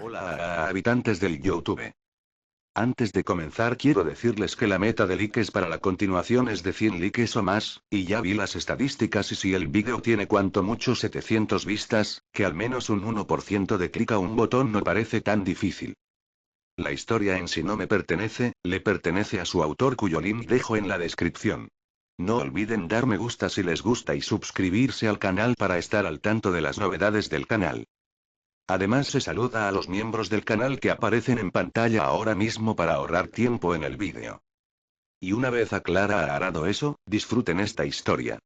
Hola, habitantes del YouTube. Antes de comenzar quiero decirles que la meta de likes para la continuación es de 100 likes o más, y ya vi las estadísticas y si el vídeo tiene cuanto mucho 700 vistas, que al menos un 1% de clic a un botón no parece tan difícil. La historia en sí no me pertenece, le pertenece a su autor cuyo link dejo en la descripción. No olviden dar me gusta si les gusta y suscribirse al canal para estar al tanto de las novedades del canal. Además se saluda a los miembros del canal que aparecen en pantalla ahora mismo para ahorrar tiempo en el vídeo. Y una vez aclarado eso, disfruten esta historia.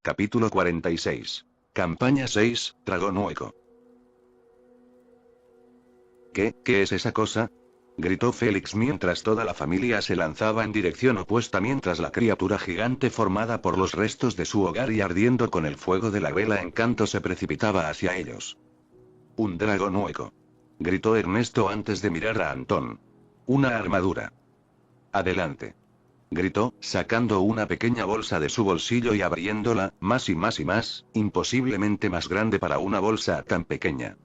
Capítulo 46. Campaña 6, Dragón Hueco. ¿Qué es esa cosa? Gritó Félix mientras toda la familia se lanzaba en dirección opuesta mientras la criatura gigante formada por los restos de su hogar y ardiendo con el fuego de la vela encanto se precipitaba hacia ellos. Un dragón hueco. Gritó Ernesto antes de mirar a Antón. Una armadura. Adelante. Gritó, sacando una pequeña bolsa de su bolsillo y abriéndola, más y más y más, imposiblemente más grande para una bolsa tan pequeña.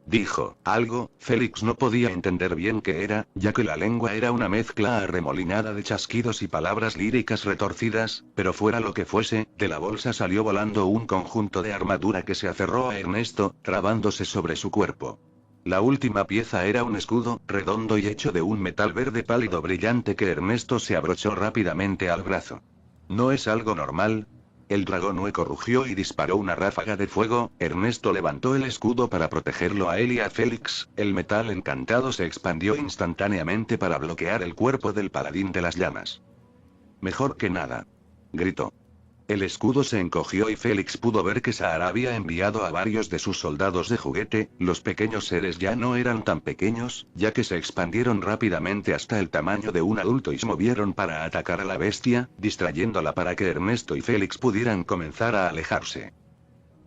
Dijo algo, Félix no podía entender bien qué era, ya que la lengua era una mezcla arremolinada de chasquidos y palabras líricas retorcidas, pero fuera lo que fuese, de la bolsa salió volando un conjunto de armadura que se aferró a Ernesto, trabándose sobre su cuerpo. La última pieza era un escudo, redondo y hecho de un metal verde pálido brillante que Ernesto se abrochó rápidamente al brazo. ¿No es algo normal? El dragón hueco rugió y disparó una ráfaga de fuego, Ernesto levantó el escudo para protegerlo a él y a Félix, el metal encantado se expandió instantáneamente para bloquear el cuerpo del paladín de las llamas. Mejor que nada. Gritó. El escudo se encogió y Félix pudo ver que Sahara había enviado a varios de sus soldados de juguete, los pequeños seres ya no eran tan pequeños, ya que se expandieron rápidamente hasta el tamaño de un adulto y se movieron para atacar a la bestia, distrayéndola para que Ernesto y Félix pudieran comenzar a alejarse.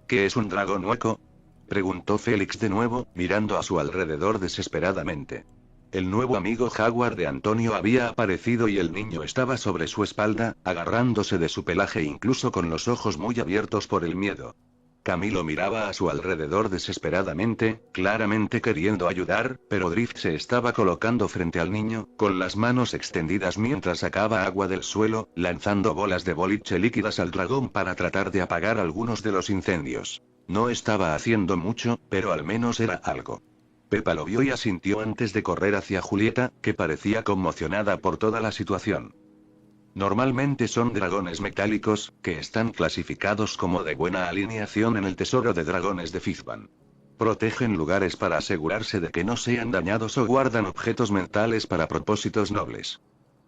¿Qué es un dragón hueco? Preguntó Félix de nuevo, mirando a su alrededor desesperadamente. El nuevo amigo jaguar de Antonio había aparecido y el niño estaba sobre su espalda, agarrándose de su pelaje incluso con los ojos muy abiertos por el miedo. Camilo miraba a su alrededor desesperadamente, claramente queriendo ayudar, pero Drift se estaba colocando frente al niño, con las manos extendidas mientras sacaba agua del suelo, lanzando bolas de boliche líquidas al dragón para tratar de apagar algunos de los incendios. No estaba haciendo mucho, pero al menos era algo. Pepa lo vio y asintió antes de correr hacia Julieta, que parecía conmocionada por toda la situación. Normalmente son dragones metálicos, que están clasificados como de buena alineación en el tesoro de dragones de Fizban. Protegen lugares para asegurarse de que no sean dañados o guardan objetos mentales para propósitos nobles.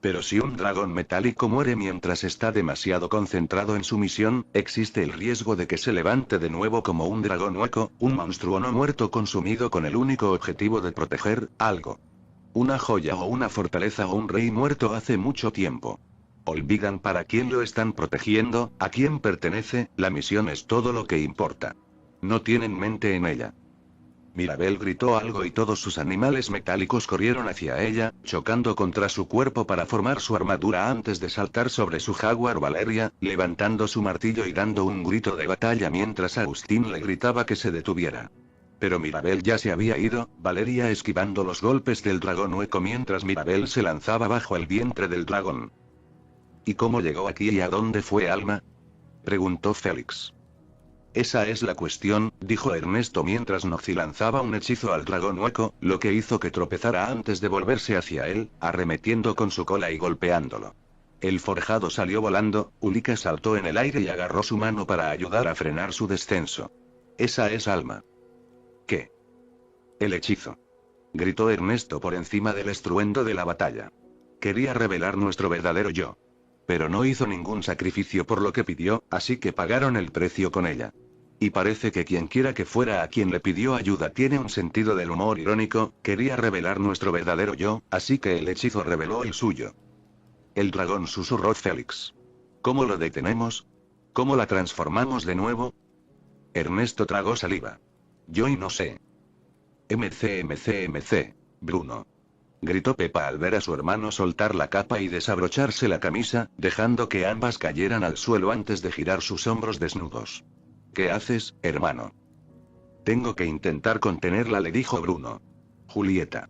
Pero si un dragón metálico muere mientras está demasiado concentrado en su misión, existe el riesgo de que se levante de nuevo como un dragón hueco, un monstruo no muerto consumido con el único objetivo de proteger algo. Una joya o una fortaleza o un rey muerto hace mucho tiempo. Olvidan para quién lo están protegiendo, a quién pertenece, la misión es todo lo que importa. No tienen mente en ella. Mirabel gritó algo y todos sus animales metálicos corrieron hacia ella, chocando contra su cuerpo para formar su armadura antes de saltar sobre su jaguar Valeria, levantando su martillo y dando un grito de batalla mientras Agustín le gritaba que se detuviera. Pero Mirabel ya se había ido, Valeria esquivando los golpes del dragón hueco mientras Mirabel se lanzaba bajo el vientre del dragón. ¿Y cómo llegó aquí y a dónde fue Alma? Preguntó Félix. Esa es la cuestión, dijo Ernesto mientras Noxy lanzaba un hechizo al dragón hueco, lo que hizo que tropezara antes de volverse hacia él, arremetiendo con su cola y golpeándolo. El forjado salió volando, Ulika saltó en el aire y agarró su mano para ayudar a frenar su descenso. Esa es Alma. ¿Qué? El hechizo. Gritó Ernesto por encima del estruendo de la batalla. Quería revelar nuestro verdadero yo. Pero no hizo ningún sacrificio por lo que pidió, así que pagaron el precio con ella. Y parece que quien quiera que fuera a quien le pidió ayuda tiene un sentido del humor irónico, quería revelar nuestro verdadero yo, así que el hechizo reveló el suyo. El dragón susurró Félix. ¿Cómo lo detenemos? ¿Cómo la transformamos de nuevo? Ernesto tragó saliva. Yo y no sé. MC, Bruno. gritó Pepa al ver a su hermano soltar la capa y desabrocharse la camisa, dejando que ambas cayeran al suelo antes de girar sus hombros desnudos. ¿Qué haces, hermano? Tengo que intentar contenerla, le dijo Bruno. Julieta.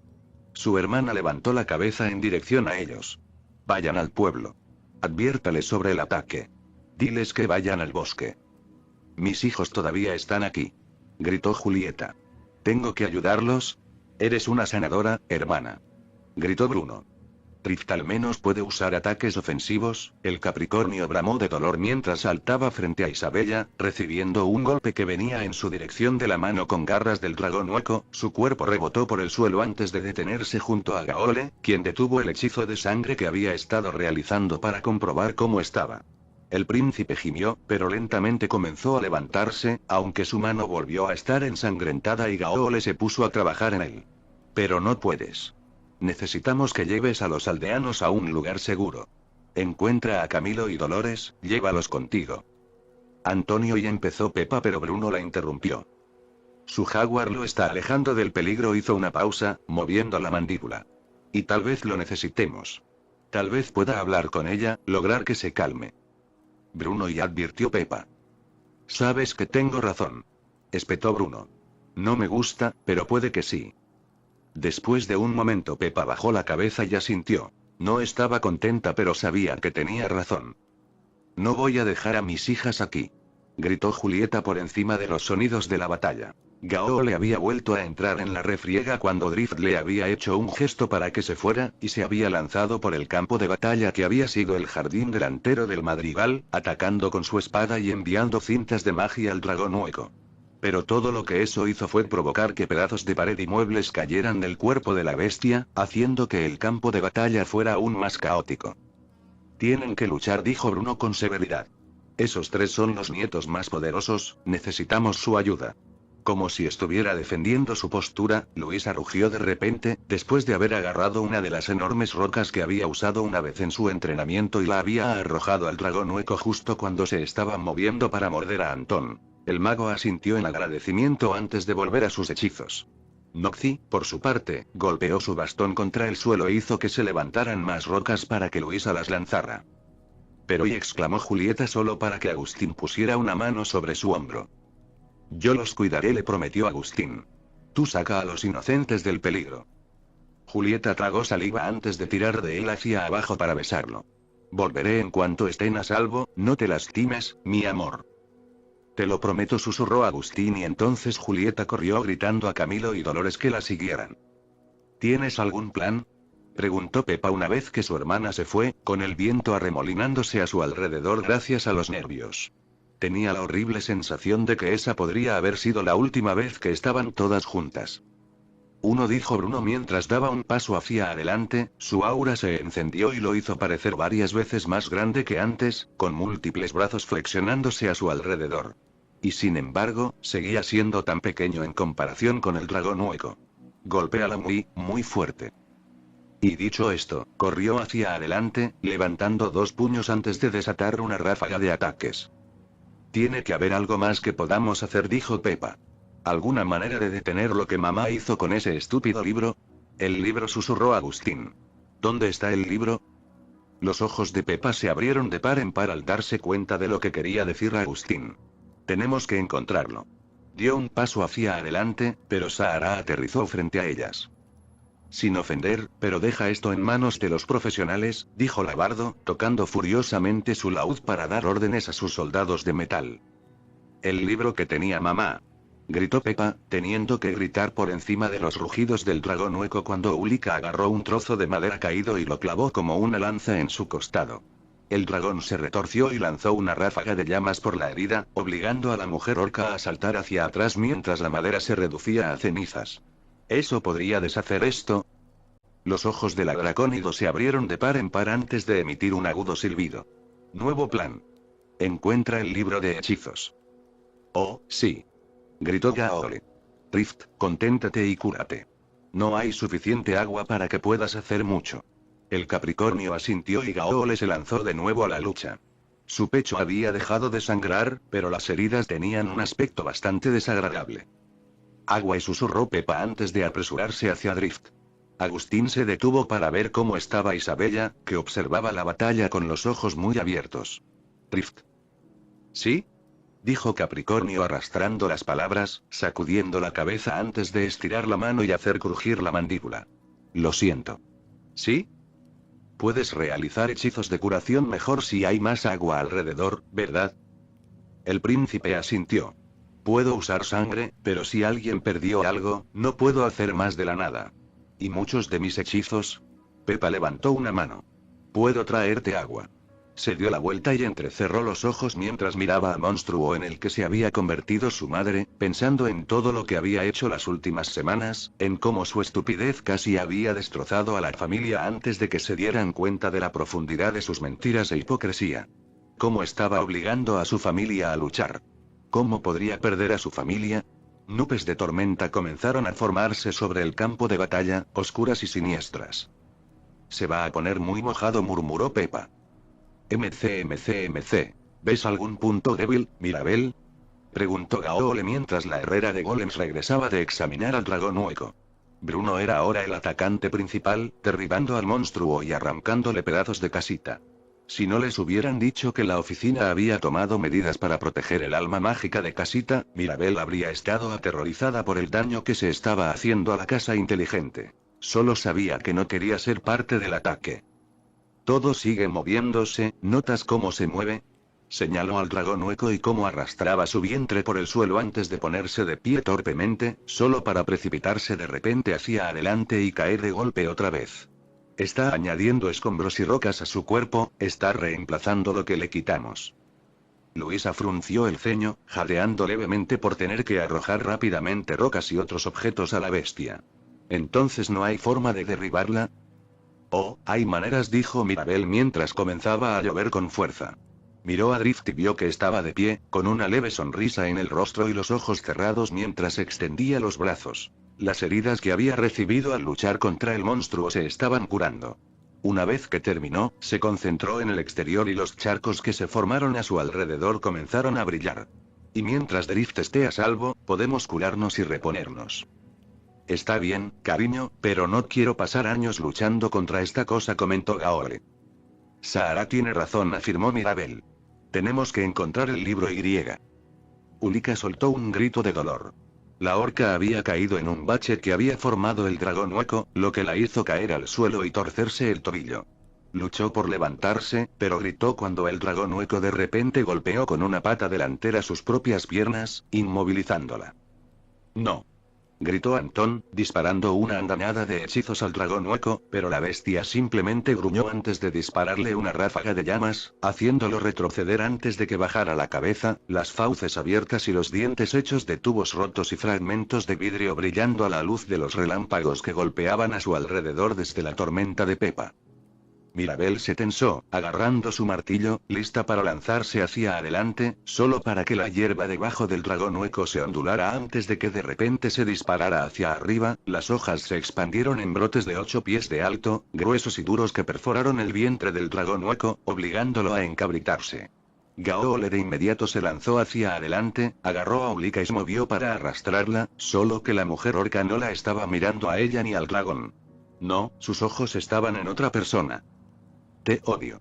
Su hermana levantó la cabeza en dirección a ellos. Vayan al pueblo. Adviértales sobre el ataque. Diles que vayan al bosque. Mis hijos todavía están aquí. Gritó Julieta. ¿Tengo que ayudarlos? Eres una sanadora, hermana. Gritó Bruno. Rift al menos puede usar ataques ofensivos. El Capricornio bramó de dolor mientras saltaba frente a Isabella, recibiendo un golpe que venía en su dirección de la mano con garras del dragón hueco. Su cuerpo rebotó por el suelo antes de detenerse junto a Gaole, quien detuvo el hechizo de sangre que había estado realizando para comprobar cómo estaba. El príncipe gimió, pero lentamente comenzó a levantarse, aunque su mano volvió a estar ensangrentada y Gaole se puso a trabajar en él. Pero no puedes. Necesitamos que lleves a los aldeanos a un lugar seguro. Encuentra a Camilo y Dolores, llévalos contigo. Antonio, y empezó Pepa, pero Bruno la interrumpió. Su jaguar lo está alejando del peligro, hizo una pausa, moviendo la mandíbula. Y tal vez lo necesitemos. Tal vez pueda hablar con ella, lograr que se calme. Bruno, y advirtió Pepa. Sabes que tengo razón. Espetó Bruno. No me gusta, pero puede que sí. Después de un momento Pepa bajó la cabeza y asintió. No estaba contenta, pero sabía que tenía razón. No voy a dejar a mis hijas aquí. Gritó Julieta por encima de los sonidos de la batalla. Gaole había vuelto a entrar en la refriega cuando Drift le había hecho un gesto para que se fuera, y se había lanzado por el campo de batalla que había sido el jardín delantero del madrigal, atacando con su espada y enviando cintas de magia al dragón hueco. Pero todo lo que eso hizo fue provocar que pedazos de pared y muebles cayeran del cuerpo de la bestia, haciendo que el campo de batalla fuera aún más caótico. Tienen que luchar, dijo Bruno con severidad. Esos tres son los nietos más poderosos, necesitamos su ayuda. Como si estuviera defendiendo su postura, Luisa rugió de repente, después de haber agarrado una de las enormes rocas que había usado una vez en su entrenamiento y la había arrojado al dragón hueco justo cuando se estaba moviendo para morder a Antón. El mago asintió en agradecimiento antes de volver a sus hechizos. Noxy, por su parte, golpeó su bastón contra el suelo e hizo que se levantaran más rocas para que Luisa las lanzara. Pero, y exclamó Julieta solo para que Agustín pusiera una mano sobre su hombro. Yo los cuidaré, le prometió Agustín. Tú saca a los inocentes del peligro. Julieta tragó saliva antes de tirar de él hacia abajo para besarlo. Volveré en cuanto estén a salvo, no te lastimes, mi amor. Te lo prometo, susurró Agustín, y entonces Julieta corrió gritando a Camilo y Dolores que la siguieran. ¿Tienes algún plan?, preguntó Pepa una vez que su hermana se fue, con el viento arremolinándose a su alrededor gracias a los nervios. Tenía la horrible sensación de que esa podría haber sido la última vez que estaban todas juntas. Uno, dijo Bruno mientras daba un paso hacia adelante, su aura se encendió y lo hizo parecer varias veces más grande que antes, con múltiples brazos flexionándose a su alrededor. Y sin embargo, seguía siendo tan pequeño en comparación con el dragón hueco. Golpéala muy, muy fuerte. Y dicho esto, corrió hacia adelante, levantando dos puños antes de desatar una ráfaga de ataques. Tiene que haber algo más que podamos hacer, dijo Pepa. ¿Alguna manera de detener lo que mamá hizo con ese estúpido libro? El libro, susurró Agustín. ¿Dónde está el libro? Los ojos de Pepa se abrieron de par en par al darse cuenta de lo que quería decir Agustín. Tenemos que encontrarlo. Dio un paso hacia adelante, pero Sahara aterrizó frente a ellas. Sin ofender, pero deja esto en manos de los profesionales, dijo Labardo, tocando furiosamente su laúd para dar órdenes a sus soldados de metal. El libro que tenía mamá, gritó Pepa, teniendo que gritar por encima de los rugidos del dragón hueco cuando Ulika agarró un trozo de madera caído y lo clavó como una lanza en su costado. El dragón se retorció y lanzó una ráfaga de llamas por la herida, obligando a la mujer orca a saltar hacia atrás mientras la madera se reducía a cenizas. ¿Eso podría deshacer esto? Los ojos del dracónido se abrieron de par en par antes de emitir un agudo silbido. Nuevo plan. Encuentra el libro de hechizos. Oh, sí, gritó Gaole. Rift, conténtate y cúrate. No hay suficiente agua para que puedas hacer mucho. El Capricornio asintió y Gaole se lanzó de nuevo a la lucha. Su pecho había dejado de sangrar, pero las heridas tenían un aspecto bastante desagradable. Agua, y susurró Pepa antes de apresurarse hacia Drift. Agustín se detuvo para ver cómo estaba Isabella, que observaba la batalla con los ojos muy abiertos. Rift. ¿Sí? Dijo Capricornio arrastrando las palabras, sacudiendo la cabeza antes de estirar la mano y hacer crujir la mandíbula. Lo siento. ¿Sí? Puedes realizar hechizos de curación mejor si hay más agua alrededor, ¿verdad? El príncipe asintió. Puedo usar sangre, pero si alguien perdió algo, no puedo hacer más de la nada. ¿Y muchos de mis hechizos? Pepa levantó una mano. Puedo traerte agua. Se dio la vuelta y entrecerró los ojos mientras miraba al monstruo en el que se había convertido su madre, pensando en todo lo que había hecho las últimas semanas, en cómo su estupidez casi había destrozado a la familia antes de que se dieran cuenta de la profundidad de sus mentiras e hipocresía. Cómo estaba obligando a su familia a luchar. ¿Cómo podría perder a su familia? Nubes de tormenta comenzaron a formarse sobre el campo de batalla, oscuras y siniestras. Se va a poner muy mojado, murmuró Pepa. MC. ¿Ves algún punto débil, Mirabel? Preguntó Gaole mientras la herrera de golems regresaba de examinar al dragón hueco. Bruno era ahora el atacante principal, derribando al monstruo y arrancándole pedazos de casita. Si no les hubieran dicho que la oficina había tomado medidas para proteger el alma mágica de Casita, Mirabel habría estado aterrorizada por el daño que se estaba haciendo a la casa inteligente. Solo sabía que no quería ser parte del ataque. Todo sigue moviéndose, ¿notas cómo se mueve? Señaló al dragón hueco y cómo arrastraba su vientre por el suelo antes de ponerse de pie torpemente, solo para precipitarse de repente hacia adelante y caer de golpe otra vez. Está añadiendo escombros y rocas a su cuerpo, está reemplazando lo que le quitamos. Luisa frunció el ceño, jadeando levemente por tener que arrojar rápidamente rocas y otros objetos a la bestia. ¿Entonces no hay forma de derribarla? Oh, hay maneras, dijo Mirabel mientras comenzaba a llover con fuerza. Miró a Drift y vio que estaba de pie, con una leve sonrisa en el rostro y los ojos cerrados mientras extendía los brazos. Las heridas que había recibido al luchar contra el monstruo se estaban curando. Una vez que terminó, se concentró en el exterior y los charcos que se formaron a su alrededor comenzaron a brillar. Y mientras Drift esté a salvo, podemos curarnos y reponernos. Está bien, cariño, pero no quiero pasar años luchando contra esta cosa, comentó Gaore. Sahara tiene razón, afirmó Mirabel. Tenemos que encontrar el libro Y. Ulika soltó un grito de dolor. La horca había caído en un bache que había formado el dragón hueco, lo que la hizo caer al suelo y torcerse el tobillo. Luchó por levantarse, pero gritó cuando el dragón hueco de repente golpeó con una pata delantera sus propias piernas, inmovilizándola. No. Gritó Antón, disparando una andanada de hechizos al dragón hueco, pero la bestia simplemente gruñó antes de dispararle una ráfaga de llamas, haciéndolo retroceder antes de que bajara la cabeza, las fauces abiertas y los dientes hechos de tubos rotos y fragmentos de vidrio brillando a la luz de los relámpagos que golpeaban a su alrededor desde la tormenta de Pepa. Mirabel se tensó, agarrando su martillo, lista para lanzarse hacia adelante, solo para que la hierba debajo del dragón hueco se ondulara antes de que de repente se disparara hacia arriba. Las hojas se expandieron en brotes de 8 pies de alto, gruesos y duros que perforaron el vientre del dragón hueco, obligándolo a encabritarse. Gaole de inmediato se lanzó hacia adelante, agarró a Ulika y se movió para arrastrarla, solo que la mujer orca no la estaba mirando a ella ni al dragón. No, sus ojos estaban en otra persona. Te odio.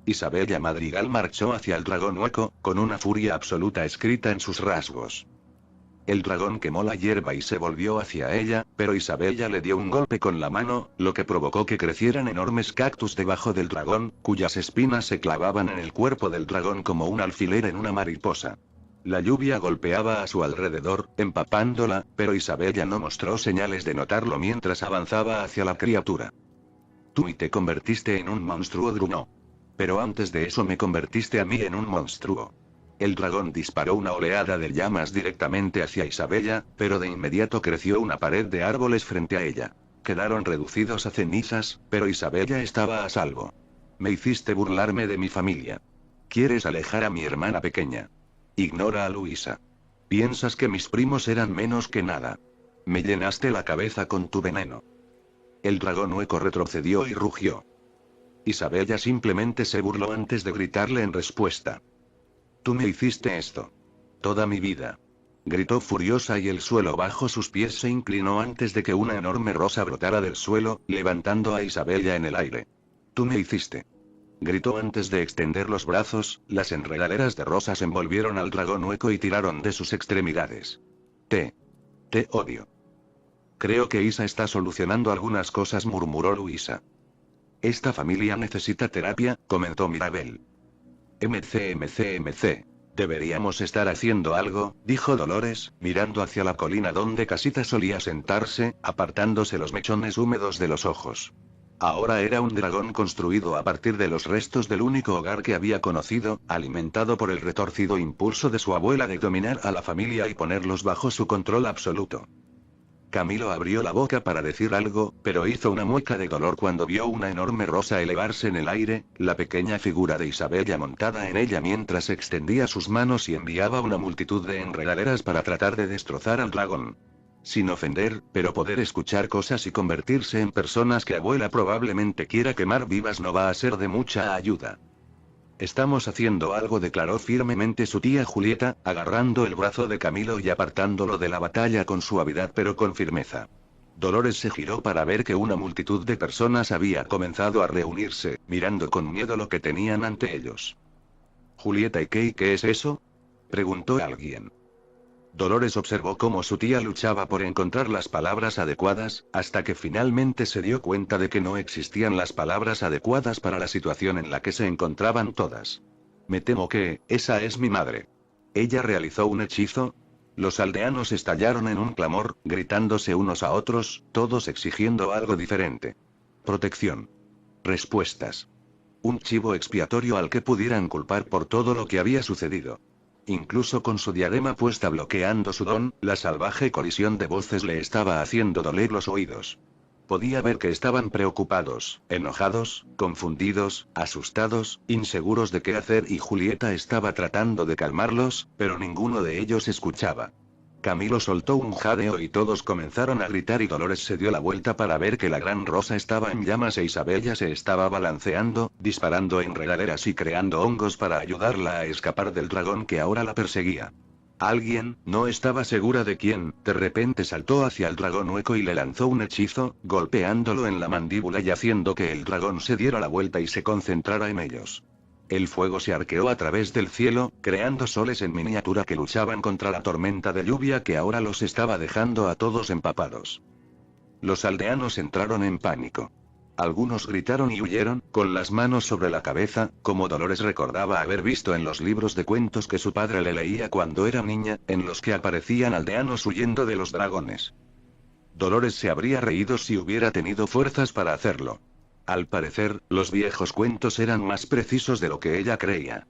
Isabella Madrigal marchó hacia el dragón hueco, con una furia absoluta escrita en sus rasgos. El dragón quemó la hierba y se volvió hacia ella, pero Isabella le dio un golpe con la mano, lo que provocó que crecieran enormes cactus debajo del dragón, cuyas espinas se clavaban en el cuerpo del dragón como un alfiler en una mariposa. La lluvia golpeaba a su alrededor, empapándola, pero Isabella no mostró señales de notarlo mientras avanzaba hacia la criatura. Tú y te convertiste en un monstruo, gruñó. Pero antes de eso me convertiste a mí en un monstruo. El dragón disparó una oleada de llamas directamente hacia Isabella, pero de inmediato creció una pared de árboles frente a ella. Quedaron reducidos a cenizas, pero Isabella estaba a salvo. Me hiciste burlarme de mi familia. ¿Quieres alejar a mi hermana pequeña? Ignora a Luisa. Piensas que mis primos eran menos que nada. Me llenaste la cabeza con tu veneno. El dragón hueco retrocedió y rugió. Isabella simplemente se burló antes de gritarle en respuesta. Tú me hiciste esto. Toda mi vida. Gritó furiosa y el suelo bajo sus pies se inclinó antes de que una enorme rosa brotara del suelo, levantando a Isabella en el aire. Tú me hiciste. Gritó antes de extender los brazos, las enredaderas de rosas envolvieron al dragón hueco y tiraron de sus extremidades. Te odio. Creo que Isa está solucionando algunas cosas, murmuró Luisa. Esta familia necesita terapia, comentó Mirabel. MC. Deberíamos estar haciendo algo, dijo Dolores, mirando hacia la colina donde Casita solía sentarse, apartándose los mechones húmedos de los ojos. Ahora era un dragón construido a partir de los restos del único hogar que había conocido, alimentado por el retorcido impulso de su abuela de dominar a la familia y ponerlos bajo su control absoluto. Camilo abrió la boca para decir algo, pero hizo una mueca de dolor cuando vio una enorme rosa elevarse en el aire, la pequeña figura de Isabella montada en ella mientras extendía sus manos y enviaba una multitud de enredaderas para tratar de destrozar al dragón. Sin ofender, pero poder escuchar cosas y convertirse en personas que abuela probablemente quiera quemar vivas no va a ser de mucha ayuda. Estamos haciendo algo, declaró firmemente su tía Julieta, agarrando el brazo de Camilo y apartándolo de la batalla con suavidad pero con firmeza. Dolores se giró para ver que una multitud de personas había comenzado a reunirse, mirando con miedo lo que tenían ante ellos. Julieta, ¿y qué es eso?, preguntó alguien. Dolores observó cómo su tía luchaba por encontrar las palabras adecuadas, hasta que finalmente se dio cuenta de que no existían las palabras adecuadas para la situación en la que se encontraban todas. Me temo que, esa es mi madre. ¿Ella realizó un hechizo? Los aldeanos estallaron en un clamor, gritándose unos a otros, todos exigiendo algo diferente. Protección. Respuestas. Un chivo expiatorio al que pudieran culpar por todo lo que había sucedido. Incluso con su diadema puesta bloqueando su don, la salvaje colisión de voces le estaba haciendo doler los oídos. Podía ver que estaban preocupados, enojados, confundidos, asustados, inseguros de qué hacer y Julieta estaba tratando de calmarlos, pero ninguno de ellos escuchaba. Camilo soltó un jadeo y todos comenzaron a gritar y Dolores se dio la vuelta para ver que la gran rosa estaba en llamas e Isabella se estaba balanceando, disparando enredaderas y creando hongos para ayudarla a escapar del dragón que ahora la perseguía. Alguien, no estaba segura de quién, de repente saltó hacia el dragón hueco y le lanzó un hechizo, golpeándolo en la mandíbula y haciendo que el dragón se diera la vuelta y se concentrara en ellos. El fuego se arqueó a través del cielo, creando soles en miniatura que luchaban contra la tormenta de lluvia que ahora los estaba dejando a todos empapados. Los aldeanos entraron en pánico. Algunos gritaron y huyeron, con las manos sobre la cabeza, como Dolores recordaba haber visto en los libros de cuentos que su padre le leía cuando era niña, en los que aparecían aldeanos huyendo de los dragones. Dolores se habría reído si hubiera tenido fuerzas para hacerlo. Al parecer, los viejos cuentos eran más precisos de lo que ella creía.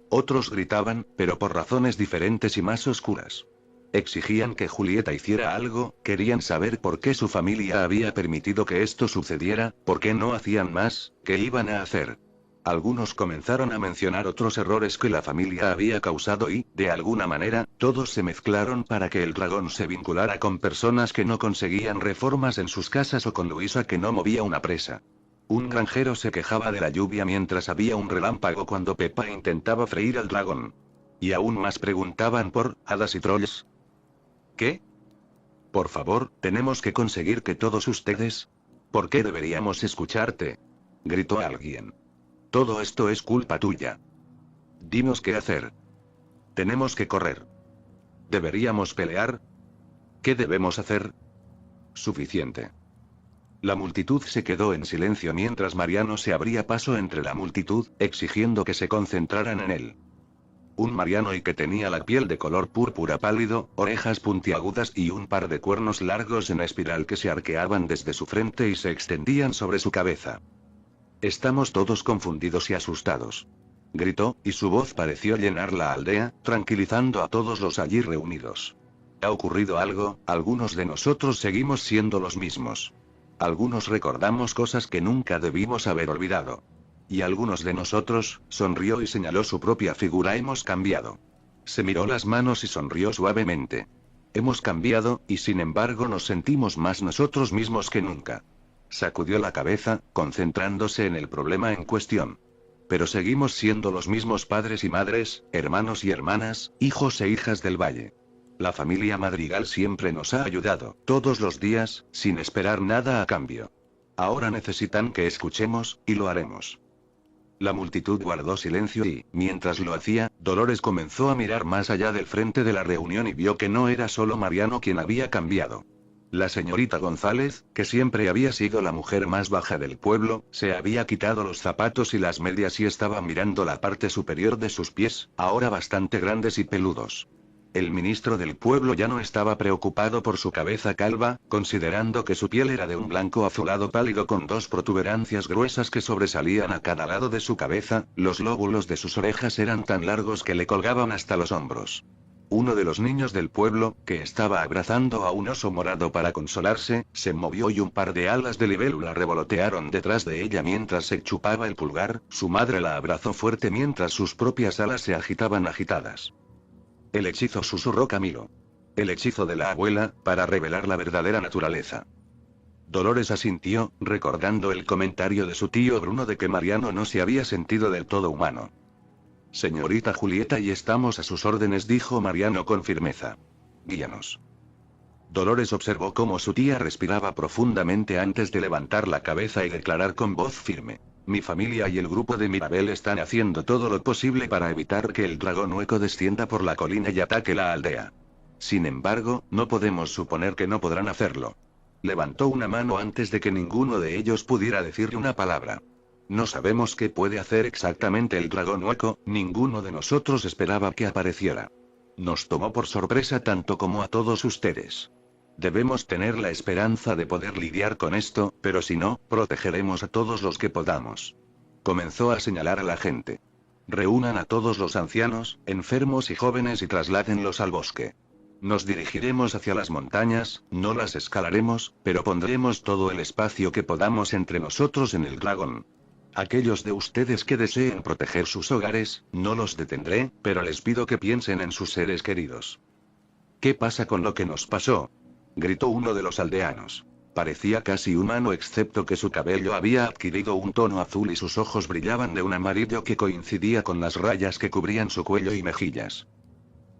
Otros gritaban, pero por razones diferentes y más oscuras. Exigían que Julieta hiciera algo, querían saber por qué su familia había permitido que esto sucediera, por qué no hacían más, qué iban a hacer. Algunos comenzaron a mencionar otros errores que la familia había causado y, de alguna manera, todos se mezclaron para que el dragón se vinculara con personas que no conseguían reformas en sus casas o con Luisa que no movía una presa. Un granjero se quejaba de la lluvia mientras había un relámpago cuando Pepa intentaba freír al dragón. Y aún más preguntaban por hadas y trolls. ¿Qué? Por favor, tenemos que conseguir que todos ustedes... ¿Por qué deberíamos escucharte?, gritó alguien. Todo esto es culpa tuya. Dinos qué hacer. Tenemos que correr. ¿Deberíamos pelear? ¿Qué debemos hacer? Suficiente. La multitud se quedó en silencio mientras Mariano se abría paso entre la multitud, exigiendo que se concentraran en él. Un Mariano y que tenía la piel de color púrpura pálido, orejas puntiagudas y un par de cuernos largos en espiral que se arqueaban desde su frente y se extendían sobre su cabeza. Estamos todos confundidos y asustados. Gritó, y su voz pareció llenar la aldea, tranquilizando a todos los allí reunidos. ¿Ha ocurrido algo? Algunos de nosotros seguimos siendo los mismos. Algunos recordamos cosas que nunca debimos haber olvidado. Y algunos de nosotros, sonrió y señaló su propia figura, hemos cambiado. Se miró las manos y sonrió suavemente. Hemos cambiado, y sin embargo nos sentimos más nosotros mismos que nunca. Sacudió la cabeza, concentrándose en el problema en cuestión. Pero seguimos siendo los mismos padres y madres, hermanos y hermanas, hijos e hijas del valle. La familia Madrigal siempre nos ha ayudado, todos los días, sin esperar nada a cambio. Ahora necesitan que escuchemos, y lo haremos. La multitud guardó silencio y, mientras lo hacía, Dolores comenzó a mirar más allá del frente de la reunión y vio que no era solo Mariano quien había cambiado. La señorita González, que siempre había sido la mujer más baja del pueblo, se había quitado los zapatos y las medias y estaba mirando la parte superior de sus pies, ahora bastante grandes y peludos. El ministro del pueblo ya no estaba preocupado por su cabeza calva, considerando que su piel era de un blanco azulado pálido con dos protuberancias gruesas que sobresalían a cada lado de su cabeza, los lóbulos de sus orejas eran tan largos que le colgaban hasta los hombros. Uno de los niños del pueblo, que estaba abrazando a un oso morado para consolarse, se movió y un par de alas de libélula revolotearon detrás de ella mientras se chupaba el pulgar, su madre la abrazó fuerte mientras sus propias alas se agitaban agitadas. El hechizo, susurró Camilo. El hechizo de la abuela, para revelar la verdadera naturaleza. Dolores asintió, recordando el comentario de su tío Bruno de que Mariano no se había sentido del todo humano. Señorita Julieta, y estamos a sus órdenes, dijo Mariano con firmeza. Guíanos. Dolores observó cómo su tía respiraba profundamente antes de levantar la cabeza y declarar con voz firme. Mi familia y el grupo de Mirabel están haciendo todo lo posible para evitar que el dragón hueco descienda por la colina y ataque la aldea. Sin embargo, no podemos suponer que no podrán hacerlo. Levantó una mano antes de que ninguno de ellos pudiera decirle una palabra. No sabemos qué puede hacer exactamente el dragón hueco, ninguno de nosotros esperaba que apareciera. Nos tomó por sorpresa tanto como a todos ustedes. Debemos tener la esperanza de poder lidiar con esto, pero si no, protegeremos a todos los que podamos. Comenzó a señalar a la gente. Reúnan a todos los ancianos, enfermos y jóvenes y trasládenlos al bosque. Nos dirigiremos hacia las montañas, no las escalaremos, pero pondremos todo el espacio que podamos entre nosotros en el dragón. Aquellos de ustedes que deseen proteger sus hogares, no los detendré, pero les pido que piensen en sus seres queridos. ¿Qué pasa con lo que nos pasó?, gritó uno de los aldeanos. Parecía casi humano excepto que su cabello había adquirido un tono azul y sus ojos brillaban de un amarillo que coincidía con las rayas que cubrían su cuello y mejillas.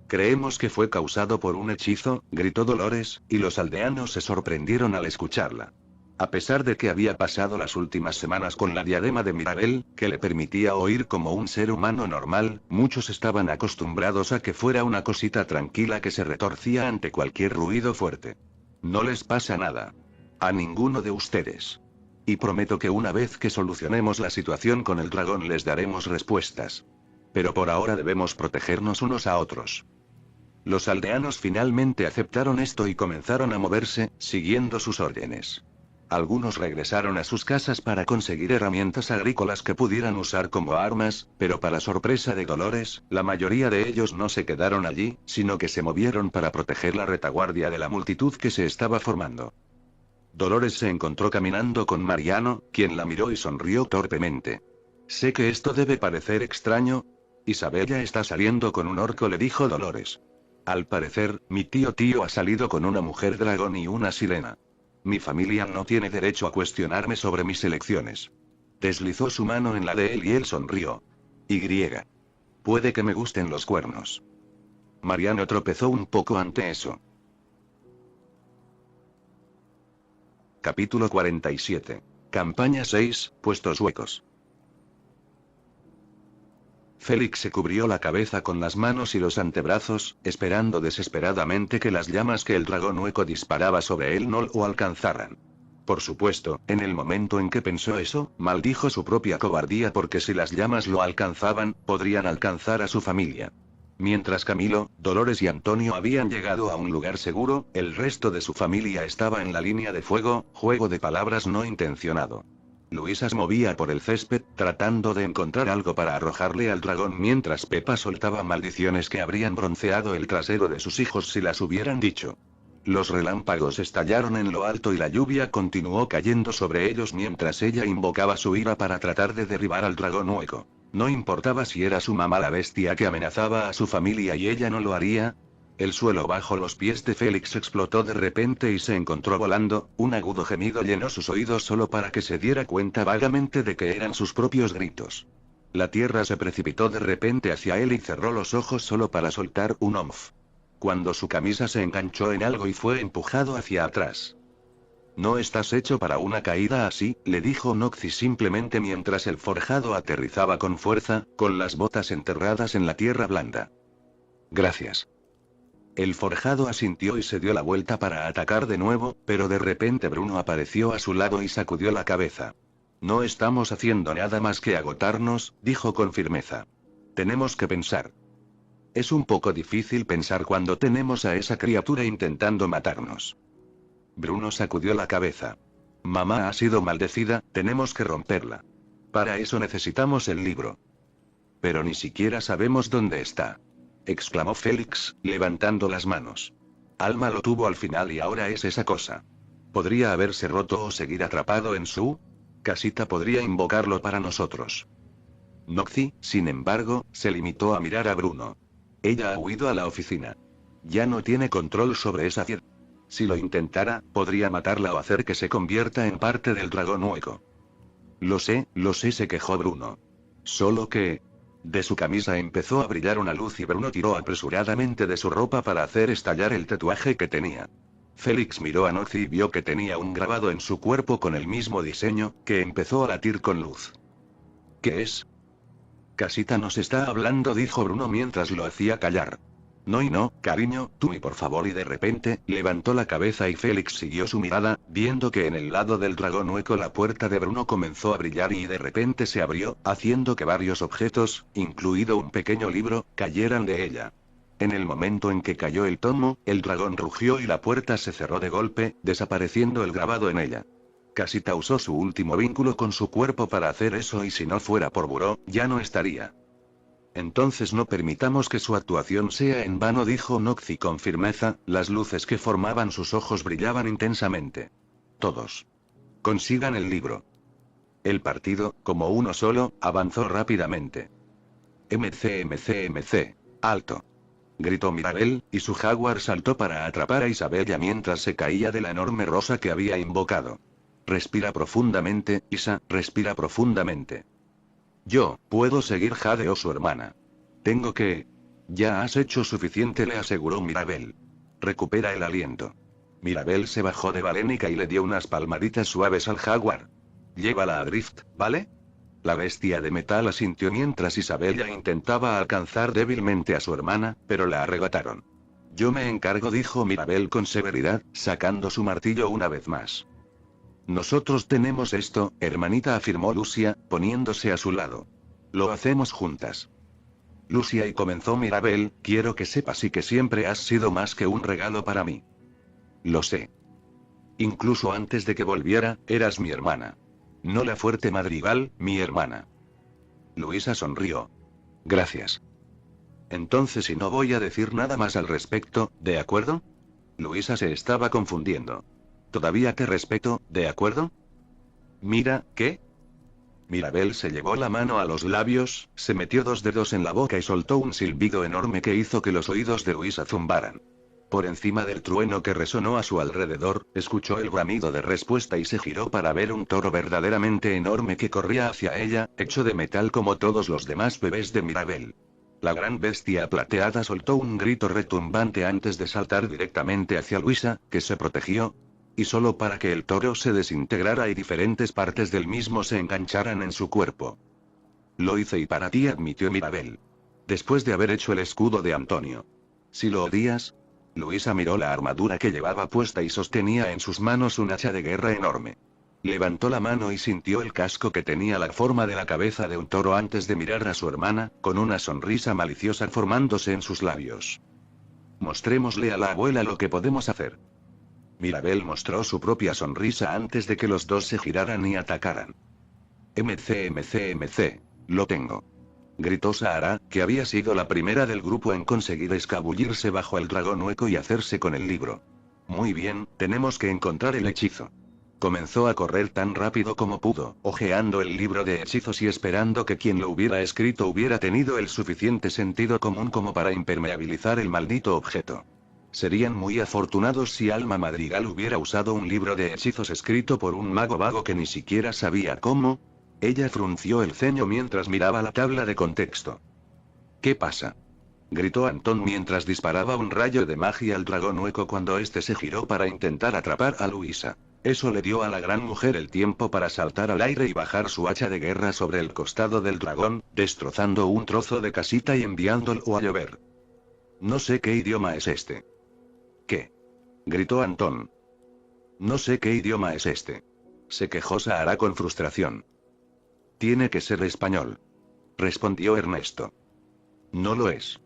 Creemos que fue causado por un hechizo, gritó Dolores, y los aldeanos se sorprendieron al escucharla. A pesar de que había pasado las últimas semanas con la diadema de Mirabel, que le permitía oír como un ser humano normal, muchos estaban acostumbrados a que fuera una cosita tranquila que se retorcía ante cualquier ruido fuerte. No les pasa nada. A ninguno de ustedes. Y prometo que una vez que solucionemos la situación con el dragón les daremos respuestas. Pero por ahora debemos protegernos unos a otros. Los aldeanos finalmente aceptaron esto y comenzaron a moverse, siguiendo sus órdenes. Algunos regresaron a sus casas para conseguir herramientas agrícolas que pudieran usar como armas, pero para sorpresa de Dolores, la mayoría de ellos no se quedaron allí, sino que se movieron para proteger la retaguardia de la multitud que se estaba formando. Dolores se encontró caminando con Mariano, quien la miró y sonrió torpemente. Sé que esto debe parecer extraño. Isabella está saliendo con un orco, le dijo Dolores. Al parecer, mi tío ha salido con una mujer dragón y una sirena. Mi familia no tiene derecho a cuestionarme sobre mis elecciones. Deslizó su mano en la de él y él sonrió. Puede que me gusten los cuernos. Mariano tropezó un poco ante eso. Capítulo 47. Campaña 6, puestos huecos. Félix se cubrió la cabeza con las manos y los antebrazos, esperando desesperadamente que las llamas que el dragón hueco disparaba sobre él no lo alcanzaran. Por supuesto, en el momento en que pensó eso, maldijo su propia cobardía porque si las llamas lo alcanzaban, podrían alcanzar a su familia. Mientras Camilo, Dolores y Antonio habían llegado a un lugar seguro, el resto de su familia estaba en la línea de fuego, juego de palabras no intencionado. Luisa se movía por el césped, tratando de encontrar algo para arrojarle al dragón mientras Pepa soltaba maldiciones que habrían bronceado el trasero de sus hijos si las hubieran dicho. Los relámpagos estallaron en lo alto y la lluvia continuó cayendo sobre ellos mientras ella invocaba su ira para tratar de derribar al dragón hueco. No importaba si era su mamá la bestia que amenazaba a su familia y ella no lo haría. El suelo bajo los pies de Félix explotó de repente y se encontró volando, un agudo gemido llenó sus oídos solo para que se diera cuenta vagamente de que eran sus propios gritos. La tierra se precipitó de repente hacia él y cerró los ojos solo para soltar un omf. cuando su camisa se enganchó en algo y fue empujado hacia atrás. No estás hecho para una caída así, le dijo Noxy simplemente mientras el forjado aterrizaba con fuerza, con las botas enterradas en la tierra blanda. Gracias. El forjado asintió y se dio la vuelta para atacar de nuevo, pero de repente Bruno apareció a su lado y sacudió la cabeza. No estamos haciendo nada más que agotarnos, dijo con firmeza. Tenemos que pensar. Es un poco difícil pensar cuando tenemos a esa criatura intentando matarnos. Bruno sacudió la cabeza. Mamá ha sido maldecida, tenemos que romperla. Para eso necesitamos el libro. Pero ni siquiera sabemos dónde está. Exclamó Félix, levantando las manos. Alma lo tuvo al final y ahora es esa cosa. ¿Podría haberse roto o seguir atrapado en su casita? Podría invocarlo para nosotros. Noxy, sin embargo, se limitó a mirar a Bruno. Ella ha huido a la oficina. Ya no tiene control sobre esa fiera. Si lo intentara, podría matarla o hacer que se convierta en parte del dragón hueco. Lo sé, se quejó Bruno. Solo que... De su camisa empezó a brillar una luz y Bruno tiró apresuradamente de su ropa para hacer estallar el tatuaje que tenía. Félix miró a Noxy y vio que tenía un grabado en su cuerpo con el mismo diseño, que empezó a latir con luz. ¿Qué es? Casita nos está hablando, dijo Bruno mientras lo hacía callar. No y no, cariño, tú y por favor. Y de repente, levantó la cabeza y Félix siguió su mirada, viendo que en el lado del dragón hueco la puerta de Bruno comenzó a brillar y de repente se abrió, haciendo que varios objetos, incluido un pequeño libro, cayeran de ella. En el momento en que cayó el tomo, el dragón rugió y la puerta se cerró de golpe, desapareciendo el grabado en ella. Casita usó su último vínculo con su cuerpo para hacer eso y si no fuera por Buró, ya no estaría. Entonces no permitamos que su actuación sea en vano, dijo Noxy con firmeza, las luces que formaban sus ojos brillaban intensamente. Todos. Consigan el libro. El partido, como uno solo, avanzó rápidamente. MC, alto. Gritó Mirabel, y su jaguar saltó para atrapar a Isabella mientras se caía de la enorme rosa que había invocado. Respira profundamente, Isa, respira profundamente. Yo, puedo seguir, jadeó su hermana. Tengo que... Ya has hecho suficiente, le aseguró Mirabel. Recupera el aliento. Mirabel se bajó de Valénica y le dio unas palmaditas suaves al jaguar. Llévala a Drift, ¿vale? La bestia de metal asintió mientras Isabella intentaba alcanzar débilmente a su hermana, pero la arrebataron. Yo me encargo, dijo Mirabel con severidad, sacando su martillo una vez más. Nosotros tenemos esto, hermanita, afirmó Lucia, poniéndose a su lado. Lo hacemos juntas. Lucia, y comenzó Mirabel, quiero que sepas y que siempre has sido más que un regalo para mí. Lo sé. Incluso antes de que volviera, eras mi hermana. No la fuerte Madrigal, mi hermana. Luisa sonrió. Gracias. Entonces, y no voy a decir nada más al respecto, ¿de acuerdo? Luisa se estaba confundiendo. Todavía te respeto, ¿de acuerdo? Mira, ¿qué? Mirabel se llevó la mano a los labios, se metió dos dedos en la boca y soltó un silbido enorme que hizo que los oídos de Luisa zumbaran. Por encima del trueno que resonó a su alrededor, escuchó el bramido de respuesta y se giró para ver un toro verdaderamente enorme que corría hacia ella, hecho de metal como todos los demás bebés de Mirabel. La gran bestia plateada soltó un grito retumbante antes de saltar directamente hacia Luisa, que se protegió. Y solo para que el toro se desintegrara y diferentes partes del mismo se engancharan en su cuerpo. Lo hice y para ti, admitió Mirabel. Después de haber hecho el escudo de Antonio. ¿Si lo odias? Luisa miró la armadura que llevaba puesta y sostenía en sus manos un hacha de guerra enorme. Levantó la mano y sintió el casco que tenía la forma de la cabeza de un toro antes de mirar a su hermana, con una sonrisa maliciosa formándose en sus labios. Mostrémosle a la abuela lo que podemos hacer. Mirabel mostró su propia sonrisa antes de que los dos se giraran y atacaran. MC, lo tengo. Gritó Sahara, que había sido la primera del grupo en conseguir escabullirse bajo el dragón hueco y hacerse con el libro. Muy bien, tenemos que encontrar el hechizo. Comenzó a correr tan rápido como pudo, hojeando el libro de hechizos y esperando que quien lo hubiera escrito hubiera tenido el suficiente sentido común como para impermeabilizar el maldito objeto. Serían muy afortunados si Alma Madrigal hubiera usado un libro de hechizos escrito por un mago vago que ni siquiera sabía cómo. Ella frunció el ceño mientras miraba la tabla de contexto. ¿Qué pasa? gritó Antón mientras disparaba un rayo de magia al dragón hueco cuando este se giró para intentar atrapar a Luisa. Eso le dio a la gran mujer el tiempo para saltar al aire y bajar su hacha de guerra sobre el costado del dragón, destrozando un trozo de casita y enviándolo a llover. No sé qué idioma es este. ¿Qué? Gritó Antón. No sé qué idioma es este. Se quejó Sahara con frustración. Tiene que ser español. Respondió Ernesto. No lo es.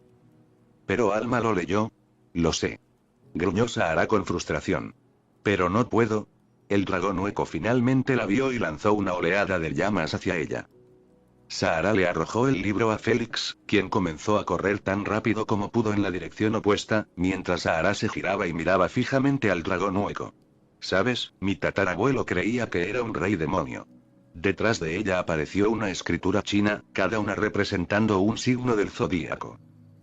Pero Alma lo leyó. Lo sé. Gruñó Sahara con frustración. Pero no puedo. El dragón hueco finalmente la vio y lanzó una oleada de llamas hacia ella. Sahara le arrojó el libro a Félix, quien comenzó a correr tan rápido como pudo en la dirección opuesta, mientras Sahara se giraba y miraba fijamente al dragón hueco. ¿Sabes? Mi tatarabuelo creía que era un rey demonio. Detrás de ella apareció una escritura china, cada una representando un signo del zodíaco.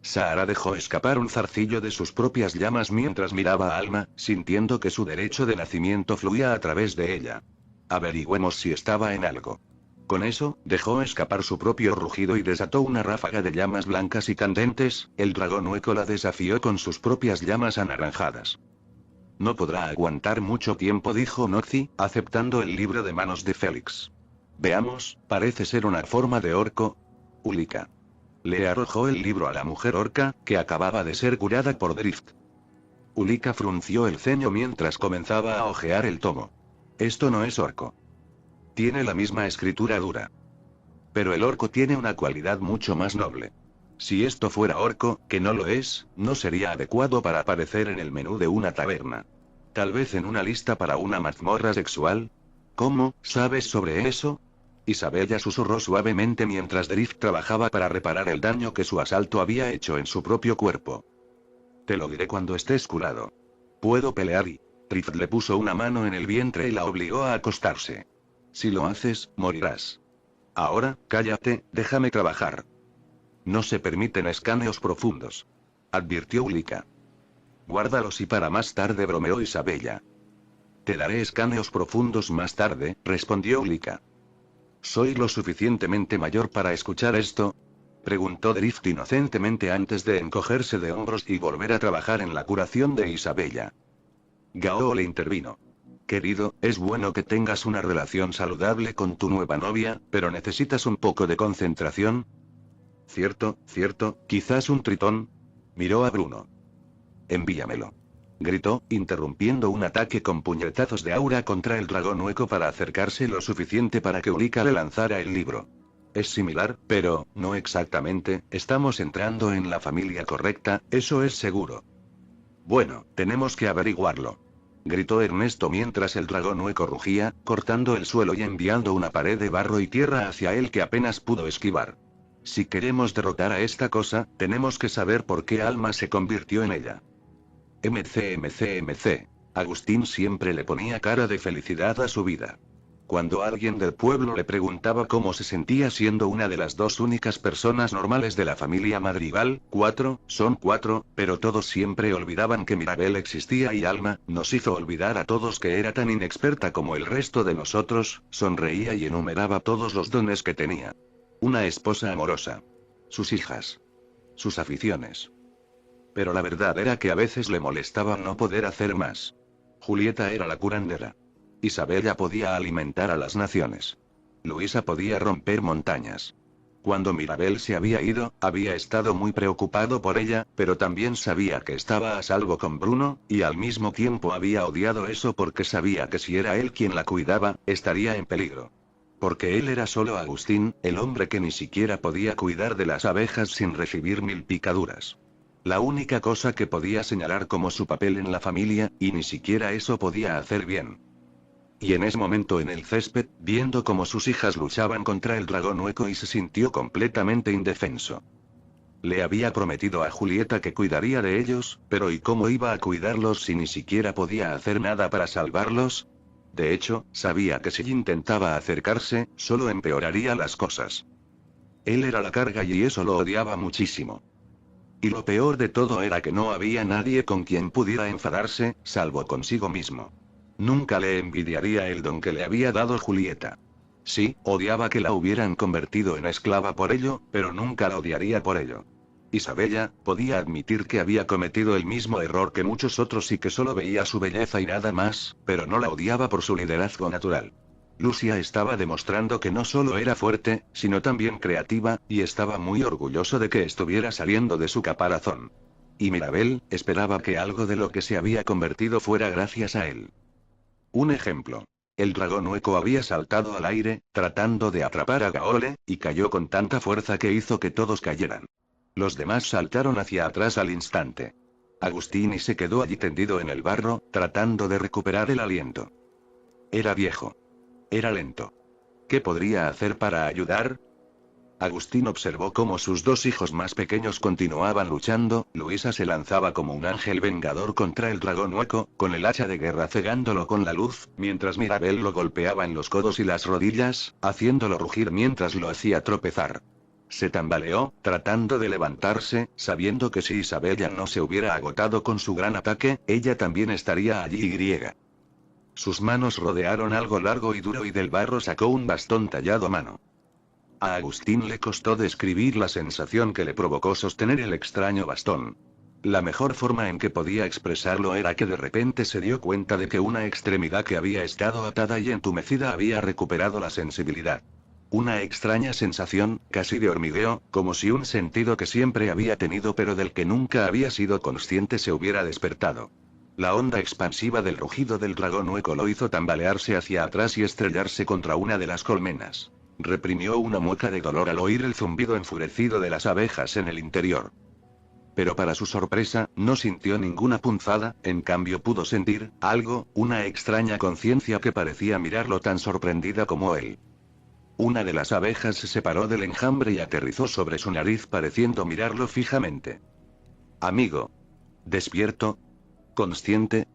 Sahara dejó escapar un zarcillo de sus propias llamas mientras miraba a Alma, sintiendo que su derecho de nacimiento fluía a través de ella. Averigüemos si estaba en algo. Con eso, dejó escapar su propio rugido y desató una ráfaga de llamas blancas y candentes. El dragón hueco la desafió con sus propias llamas anaranjadas. No podrá aguantar mucho tiempo, dijo Noxy, aceptando el libro de manos de Félix. Veamos, parece ser una forma de orco. Ulika. Le arrojó el libro a la mujer orca, que acababa de ser curada por Drift. Ulika frunció el ceño mientras comenzaba a hojear el tomo. Esto no es orco. Tiene la misma escritura dura. Pero el orco tiene una cualidad mucho más noble. Si esto fuera orco, que no lo es, no sería adecuado para aparecer en el menú de una taberna. Tal vez en una lista para una mazmorra sexual. ¿Cómo sabes sobre eso? Isabella susurró suavemente mientras Drift trabajaba para reparar el daño que su asalto había hecho en su propio cuerpo. Te lo diré cuando estés curado. Puedo pelear y... Drift le puso una mano en el vientre y la obligó a acostarse. Si lo haces, morirás. Ahora, cállate, déjame trabajar. No se permiten escaneos profundos. Advirtió Ulika. Guárdalos y para más tarde, bromeó Isabella. Te daré escaneos profundos más tarde, respondió Ulika. ¿Soy lo suficientemente mayor para escuchar esto? Preguntó Drift inocentemente antes de encogerse de hombros y volver a trabajar en la curación de Isabella. Gao le intervino. Querido, es bueno que tengas una relación saludable con tu nueva novia, pero necesitas un poco de concentración. Cierto, quizás un tritón. Miró a Bruno. Envíamelo. Gritó, interrumpiendo un ataque con puñetazos de aura contra el dragón hueco para acercarse lo suficiente para que Ulika le lanzara el libro. Es similar, pero, no exactamente, estamos entrando en la familia correcta, eso es seguro. Bueno, tenemos que averiguarlo. Gritó Ernesto mientras el dragón hueco rugía, cortando el suelo y enviando una pared de barro y tierra hacia él que apenas pudo esquivar. Si queremos derrotar a esta cosa, tenemos que saber por qué Alma se convirtió en ella. MC. Agustín siempre le ponía cara de felicidad a su vida. Cuando alguien del pueblo le preguntaba cómo se sentía siendo una de las dos únicas personas normales de la familia Madrigal, son cuatro, pero todos siempre olvidaban que Mirabel existía y Alma nos hizo olvidar a todos que era tan inexperta como el resto de nosotros. Sonreía y enumeraba todos los dones que tenía. Una esposa amorosa. Sus hijas. Sus aficiones. Pero la verdad era que a veces le molestaba no poder hacer más. Julieta era la curandera. Isabella podía alimentar a las naciones. Luisa podía romper montañas. Cuando Mirabel se había ido, había estado muy preocupado por ella, pero también sabía que estaba a salvo con Bruno, y al mismo tiempo había odiado eso porque sabía que si era él quien la cuidaba, estaría en peligro. Porque él era solo Agustín, el hombre que ni siquiera podía cuidar de las abejas sin recibir 1000 picaduras. La única cosa que podía señalar como su papel en la familia, y ni siquiera eso podía hacer bien. Y en ese momento en el césped, viendo cómo sus hijas luchaban contra el dragón hueco y se sintió completamente indefenso. Le había prometido a Julieta que cuidaría de ellos, pero ¿y cómo iba a cuidarlos si ni siquiera podía hacer nada para salvarlos? De hecho, sabía que si intentaba acercarse, solo empeoraría las cosas. Él era la carga y eso lo odiaba muchísimo. Y lo peor de todo era que no había nadie con quien pudiera enfadarse, salvo consigo mismo. Nunca le envidiaría el don que le había dado Julieta. Sí, odiaba que la hubieran convertido en esclava por ello, pero nunca la odiaría por ello. Isabella podía admitir que había cometido el mismo error que muchos otros y que solo veía su belleza y nada más, pero no la odiaba por su liderazgo natural. Lucia estaba demostrando que no solo era fuerte, sino también creativa, y estaba muy orgulloso de que estuviera saliendo de su caparazón. Y Mirabel esperaba que algo de lo que se había convertido fuera gracias a él. Un ejemplo. El dragón hueco había saltado al aire, tratando de atrapar a Gaole, y cayó con tanta fuerza que hizo que todos cayeran. Los demás saltaron hacia atrás al instante. Agustini se quedó allí tendido en el barro, tratando de recuperar el aliento. Era viejo. Era lento. ¿Qué podría hacer para ayudar? Agustín observó cómo sus dos hijos más pequeños continuaban luchando. Luisa se lanzaba como un ángel vengador contra el dragón hueco, con el hacha de guerra cegándolo con la luz, mientras Mirabel lo golpeaba en los codos y las rodillas, haciéndolo rugir mientras lo hacía tropezar. Se tambaleó, tratando de levantarse, sabiendo que si Isabella no se hubiera agotado con su gran ataque, ella también estaría allí y. Sus manos rodearon algo largo y duro y del barro sacó un bastón tallado a mano. A Agustín le costó describir la sensación que le provocó sostener el extraño bastón. La mejor forma en que podía expresarlo era que de repente se dio cuenta de que una extremidad que había estado atada y entumecida había recuperado la sensibilidad. Una extraña sensación, casi de hormigueo, como si un sentido que siempre había tenido pero del que nunca había sido consciente se hubiera despertado. La onda expansiva del rugido del dragón hueco lo hizo tambalearse hacia atrás y estrellarse contra una de las colmenas. Reprimió una mueca de dolor al oír el zumbido enfurecido de las abejas en el interior. Pero para su sorpresa, no sintió ninguna punzada, en cambio pudo sentir algo, una extraña conciencia que parecía mirarlo tan sorprendida como él. Una de las abejas se separó del enjambre y aterrizó sobre su nariz pareciendo mirarlo fijamente. Amigo. ¿Despierto? ¿Consciente?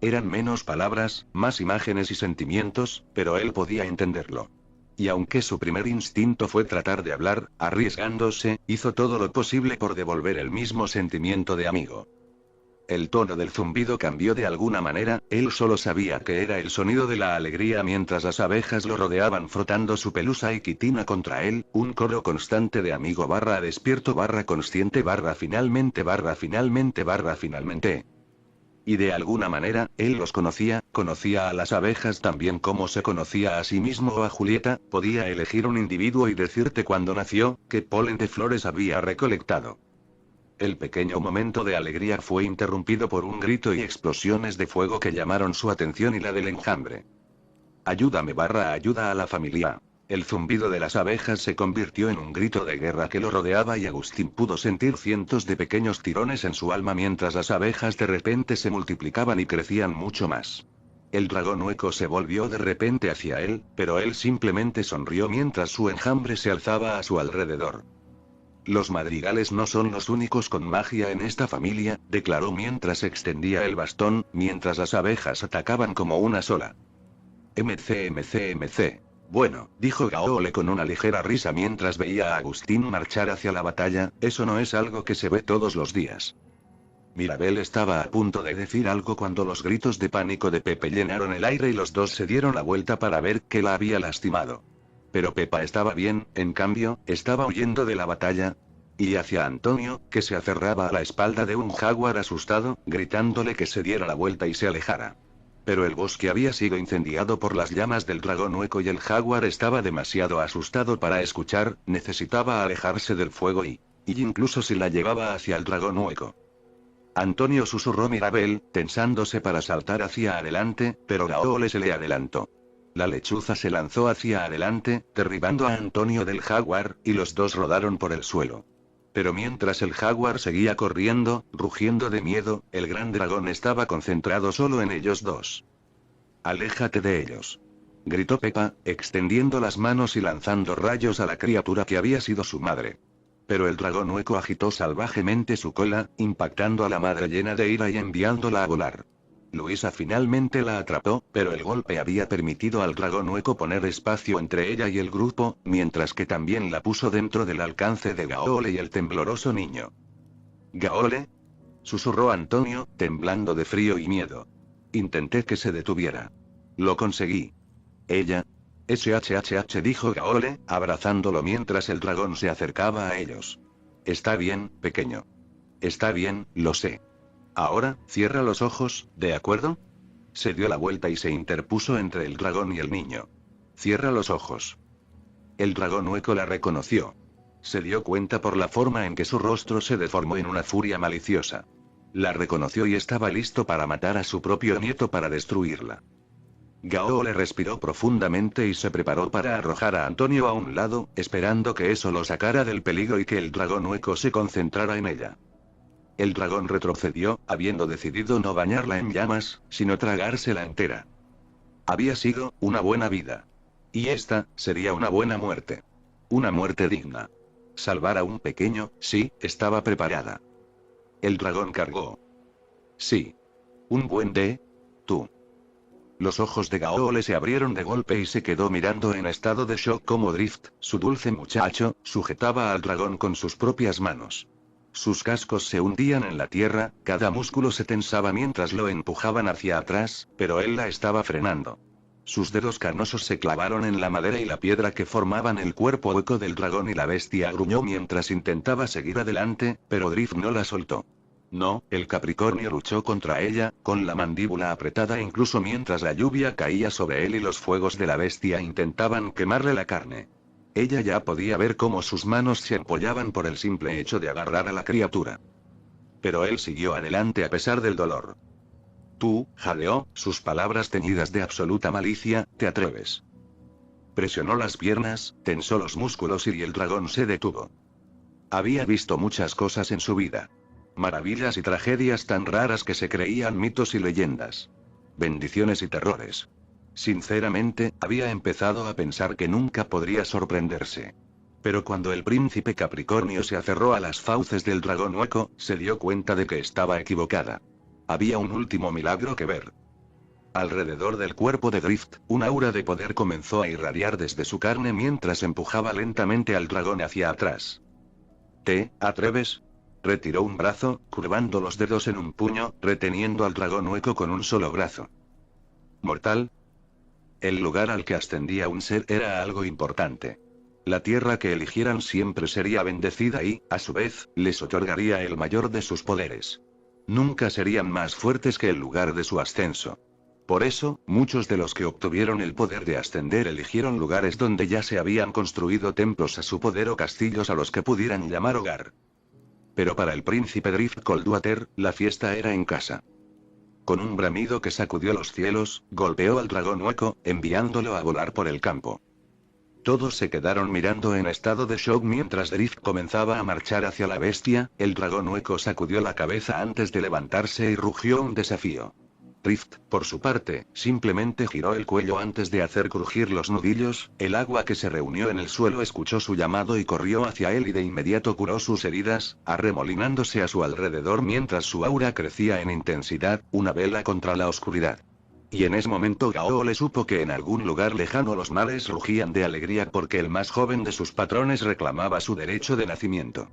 Eran menos palabras, más imágenes y sentimientos, pero él podía entenderlo. Y aunque su primer instinto fue tratar de hablar, arriesgándose, hizo todo lo posible por devolver el mismo sentimiento de amigo. El tono del zumbido cambió de alguna manera, él solo sabía que era el sonido de la alegría mientras las abejas lo rodeaban frotando su pelusa y quitina contra él, un coro constante de amigo barra despierto barra consciente barra finalmente barra finalmente barra finalmente. Y de alguna manera, él los conocía a las abejas tan bien como se conocía a sí mismo o a Julieta, podía elegir un individuo y decirte cuándo nació, qué polen de flores había recolectado. El pequeño momento de alegría fue interrumpido por un grito y explosiones de fuego que llamaron su atención y la del enjambre. Ayúdame barra ayuda a la familia. El zumbido de las abejas se convirtió en un grito de guerra que lo rodeaba y Agustín pudo sentir cientos de pequeños tirones en su alma mientras las abejas de repente se multiplicaban y crecían mucho más. El dragón hueco se volvió de repente hacia él, pero él simplemente sonrió mientras su enjambre se alzaba a su alrededor. Los madrigales no son los únicos con magia en esta familia, declaró mientras extendía el bastón, mientras las abejas atacaban como una sola. MC. Bueno, dijo Gaole con una ligera risa mientras veía a Agustín marchar hacia la batalla, eso no es algo que se ve todos los días. Mirabel estaba a punto de decir algo cuando los gritos de pánico de Pepe llenaron el aire y los dos se dieron la vuelta para ver qué la había lastimado. Pero Pepa estaba bien, en cambio, estaba huyendo de la batalla. Y hacia Antonio, que se aferraba a la espalda de un jaguar asustado, gritándole que se diera la vuelta y se alejara. Pero el bosque había sido incendiado por las llamas del dragón hueco y el jaguar estaba demasiado asustado para escuchar, necesitaba alejarse del fuego y incluso si la llevaba hacia el dragón hueco. Antonio susurró Mirabel, tensándose para saltar hacia adelante, pero Gaole se le adelantó. La lechuza se lanzó hacia adelante, derribando a Antonio del jaguar, y los dos rodaron por el suelo. Pero mientras el jaguar seguía corriendo, rugiendo de miedo, el gran dragón estaba concentrado solo en ellos dos. «Aléjate de ellos», gritó Pepa, extendiendo las manos y lanzando rayos a la criatura que había sido su madre. Pero el dragón hueco agitó salvajemente su cola, impactando a la madre llena de ira y enviándola a volar. Luisa finalmente la atrapó, pero el golpe había permitido al dragón hueco poner espacio entre ella y el grupo, mientras que también la puso dentro del alcance de Gaole y el tembloroso niño. «¿Gaole?», susurró Antonio, temblando de frío y miedo. «Intenté que se detuviera. Lo conseguí». «Ella». «SHHH», dijo Gaole, abrazándolo mientras el dragón se acercaba a ellos. Está bien, pequeño. Está bien, lo sé. Ahora, cierra los ojos, ¿de acuerdo? Se dio la vuelta y se interpuso entre el dragón y el niño. Cierra los ojos. El dragón hueco la reconoció. Se dio cuenta por la forma en que su rostro se deformó en una furia maliciosa. La reconoció y estaba listo para matar a su propio nieto para destruirla. Gao le respiró profundamente y se preparó para arrojar a Antonio a un lado, esperando que eso lo sacara del peligro y que el dragón hueco se concentrara en ella. El dragón retrocedió, habiendo decidido no bañarla en llamas, sino tragársela entera. Había sido una buena vida. Y esta sería una buena muerte. Una muerte digna. Salvar a un pequeño, sí, estaba preparada. El dragón cargó. Sí. Un buen tú. Los ojos de Gaole se abrieron de golpe y se quedó mirando en estado de shock como Drift, su dulce muchacho, sujetaba al dragón con sus propias manos. Sus cascos se hundían en la tierra, cada músculo se tensaba mientras lo empujaban hacia atrás, pero él la estaba frenando. Sus dedos canosos se clavaron en la madera y la piedra que formaban el cuerpo hueco del dragón y la bestia gruñó mientras intentaba seguir adelante, pero Drift no la soltó. No, el Capricornio luchó contra ella, con la mandíbula apretada incluso mientras la lluvia caía sobre él y los fuegos de la bestia intentaban quemarle la carne. Ella ya podía ver cómo sus manos se apoyaban por el simple hecho de agarrar a la criatura. Pero él siguió adelante a pesar del dolor. Tú, jadeó, sus palabras teñidas de absoluta malicia, ¿te atreves? Presionó las piernas, tensó los músculos y el dragón se detuvo. Había visto muchas cosas en su vida. Maravillas y tragedias tan raras que se creían mitos y leyendas. Bendiciones y terrores. Sinceramente, había empezado a pensar que nunca podría sorprenderse. Pero cuando el príncipe Capricornio se aferró a las fauces del dragón hueco, se dio cuenta de que estaba equivocada. Había un último milagro que ver. Alrededor del cuerpo de Drift, un aura de poder comenzó a irradiar desde su carne mientras empujaba lentamente al dragón hacia atrás. ¿Te atreves? Retiró un brazo, curvando los dedos en un puño, reteniendo al dragón hueco con un solo brazo. ¿Mortal? El lugar al que ascendía un ser era algo importante. La tierra que eligieran siempre sería bendecida y, a su vez, les otorgaría el mayor de sus poderes. Nunca serían más fuertes que el lugar de su ascenso. Por eso, muchos de los que obtuvieron el poder de ascender eligieron lugares donde ya se habían construido templos a su poder o castillos a los que pudieran llamar hogar. Pero para el príncipe Drift Coldwater, la fiesta era en casa. Con un bramido que sacudió los cielos, golpeó al dragón hueco, enviándolo a volar por el campo. Todos se quedaron mirando en estado de shock mientras Drift comenzaba a marchar hacia la bestia. El dragón hueco sacudió la cabeza antes de levantarse y rugió un desafío. Drift, por su parte, simplemente giró el cuello antes de hacer crujir los nudillos. El agua que se reunió en el suelo escuchó su llamado y corrió hacia él y de inmediato curó sus heridas, arremolinándose a su alrededor mientras su aura crecía en intensidad, una vela contra la oscuridad. Y en ese momento Gao le supo que en algún lugar lejano los mares rugían de alegría porque el más joven de sus patrones reclamaba su derecho de nacimiento.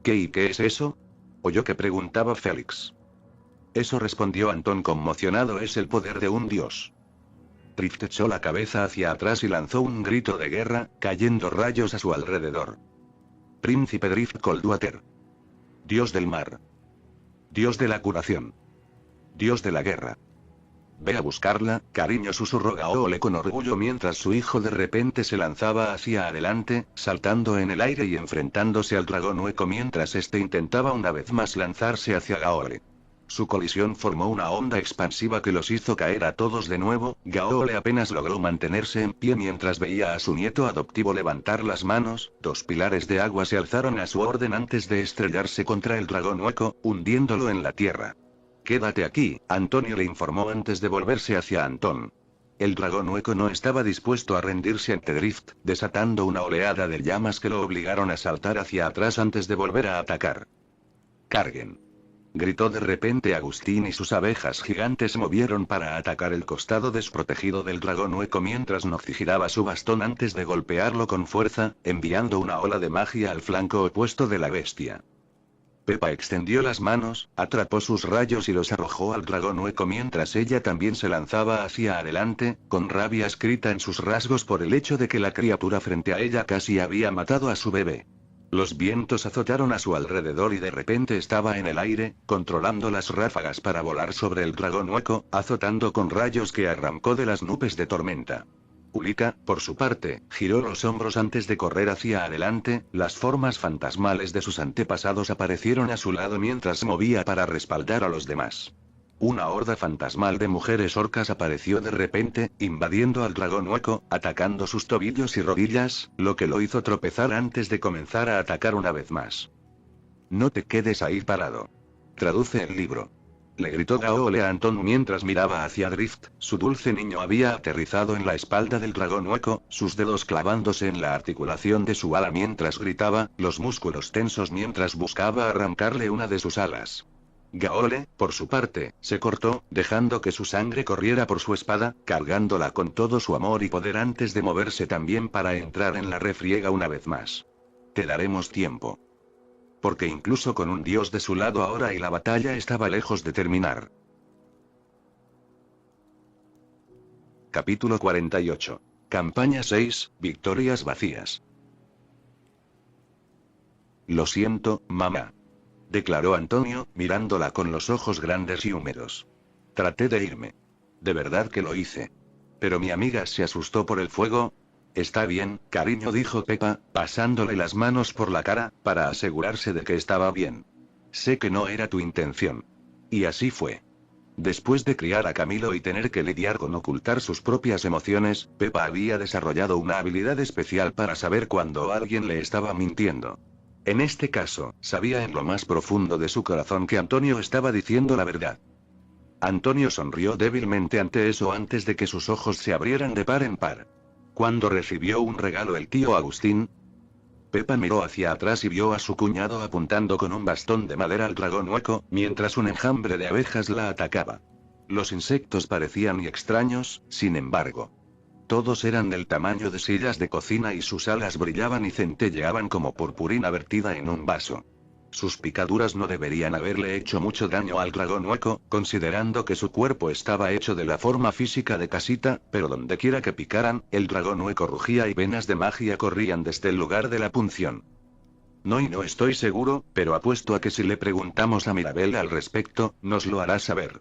¿Qué es eso? ¿Oyó que preguntaba Félix? Eso, respondió Antón conmocionado, es el poder de un dios. Drift echó la cabeza hacia atrás y lanzó un grito de guerra, cayendo rayos a su alrededor. Príncipe Drift Coldwater. Dios del mar. Dios de la curación. Dios de la guerra. Ve a buscarla, cariño, susurró Gaole con orgullo mientras su hijo de repente se lanzaba hacia adelante, saltando en el aire y enfrentándose al dragón hueco mientras este intentaba una vez más lanzarse hacia Gaole. Su colisión formó una onda expansiva que los hizo caer a todos de nuevo. Gaole apenas logró mantenerse en pie mientras veía a su nieto adoptivo levantar las manos. Dos pilares de agua se alzaron a su orden antes de estrellarse contra el dragón hueco, hundiéndolo en la tierra. Quédate aquí, Antonio le informó antes de volverse hacia Antón. El dragón hueco no estaba dispuesto a rendirse ante Drift, desatando una oleada de llamas que lo obligaron a saltar hacia atrás antes de volver a atacar. ¡Carguen!, gritó de repente Agustín y sus abejas gigantes se movieron para atacar el costado desprotegido del dragón hueco mientras Noxy giraba su bastón antes de golpearlo con fuerza, enviando una ola de magia al flanco opuesto de la bestia. Pepa extendió las manos, atrapó sus rayos y los arrojó al dragón hueco mientras ella también se lanzaba hacia adelante, con rabia escrita en sus rasgos por el hecho de que la criatura frente a ella casi había matado a su bebé. Los vientos azotaron a su alrededor y de repente estaba en el aire, controlando las ráfagas para volar sobre el dragón hueco, azotando con rayos que arrancó de las nubes de tormenta. Ulika, por su parte, giró los hombros antes de correr hacia adelante, las formas fantasmales de sus antepasados aparecieron a su lado mientras se movía para respaldar a los demás. Una horda fantasmal de mujeres orcas apareció de repente, invadiendo al dragón hueco, atacando sus tobillos y rodillas, lo que lo hizo tropezar antes de comenzar a atacar una vez más. No te quedes ahí parado. Traduce el libro. Le gritó Gaole a Anton mientras miraba hacia Drift. Su dulce niño había aterrizado en la espalda del dragón hueco, sus dedos clavándose en la articulación de su ala mientras gritaba, los músculos tensos mientras buscaba arrancarle una de sus alas. Gaole, por su parte, se cortó, dejando que su sangre corriera por su espada, cargándola con todo su amor y poder antes de moverse también para entrar en la refriega una vez más. Te daremos tiempo. Porque incluso con un dios de su lado ahora y la batalla estaba lejos de terminar. Capítulo 48. Campaña 6, victorias vacías. Lo siento, mamá. Declaró Antonio, mirándola con los ojos grandes y húmedos. Traté de irme. De verdad que lo hice. Pero mi amiga se asustó por el fuego. Está bien, cariño, dijo Pepa, pasándole las manos por la cara, para asegurarse de que estaba bien. Sé que no era tu intención. Y así fue. Después de criar a Camilo y tener que lidiar con ocultar sus propias emociones, Pepa había desarrollado una habilidad especial para saber cuando alguien le estaba mintiendo. En este caso, sabía en lo más profundo de su corazón que Antonio estaba diciendo la verdad. Antonio sonrió débilmente ante eso antes de que sus ojos se abrieran de par en par. ¿Cuándo recibió un regalo el tío Agustín? Pepa miró hacia atrás y vio a su cuñado apuntando con un bastón de madera al dragón hueco, mientras un enjambre de abejas la atacaba. Los insectos parecían extraños, sin embargo. Todos eran del tamaño de sillas de cocina y sus alas brillaban y centelleaban como purpurina vertida en un vaso. Sus picaduras no deberían haberle hecho mucho daño al dragón hueco, considerando que su cuerpo estaba hecho de la forma física de casita, pero dondequiera que picaran, el dragón hueco rugía y venas de magia corrían desde el lugar de la punción. No estoy seguro, pero apuesto a que si le preguntamos a Mirabel al respecto, nos lo hará saber.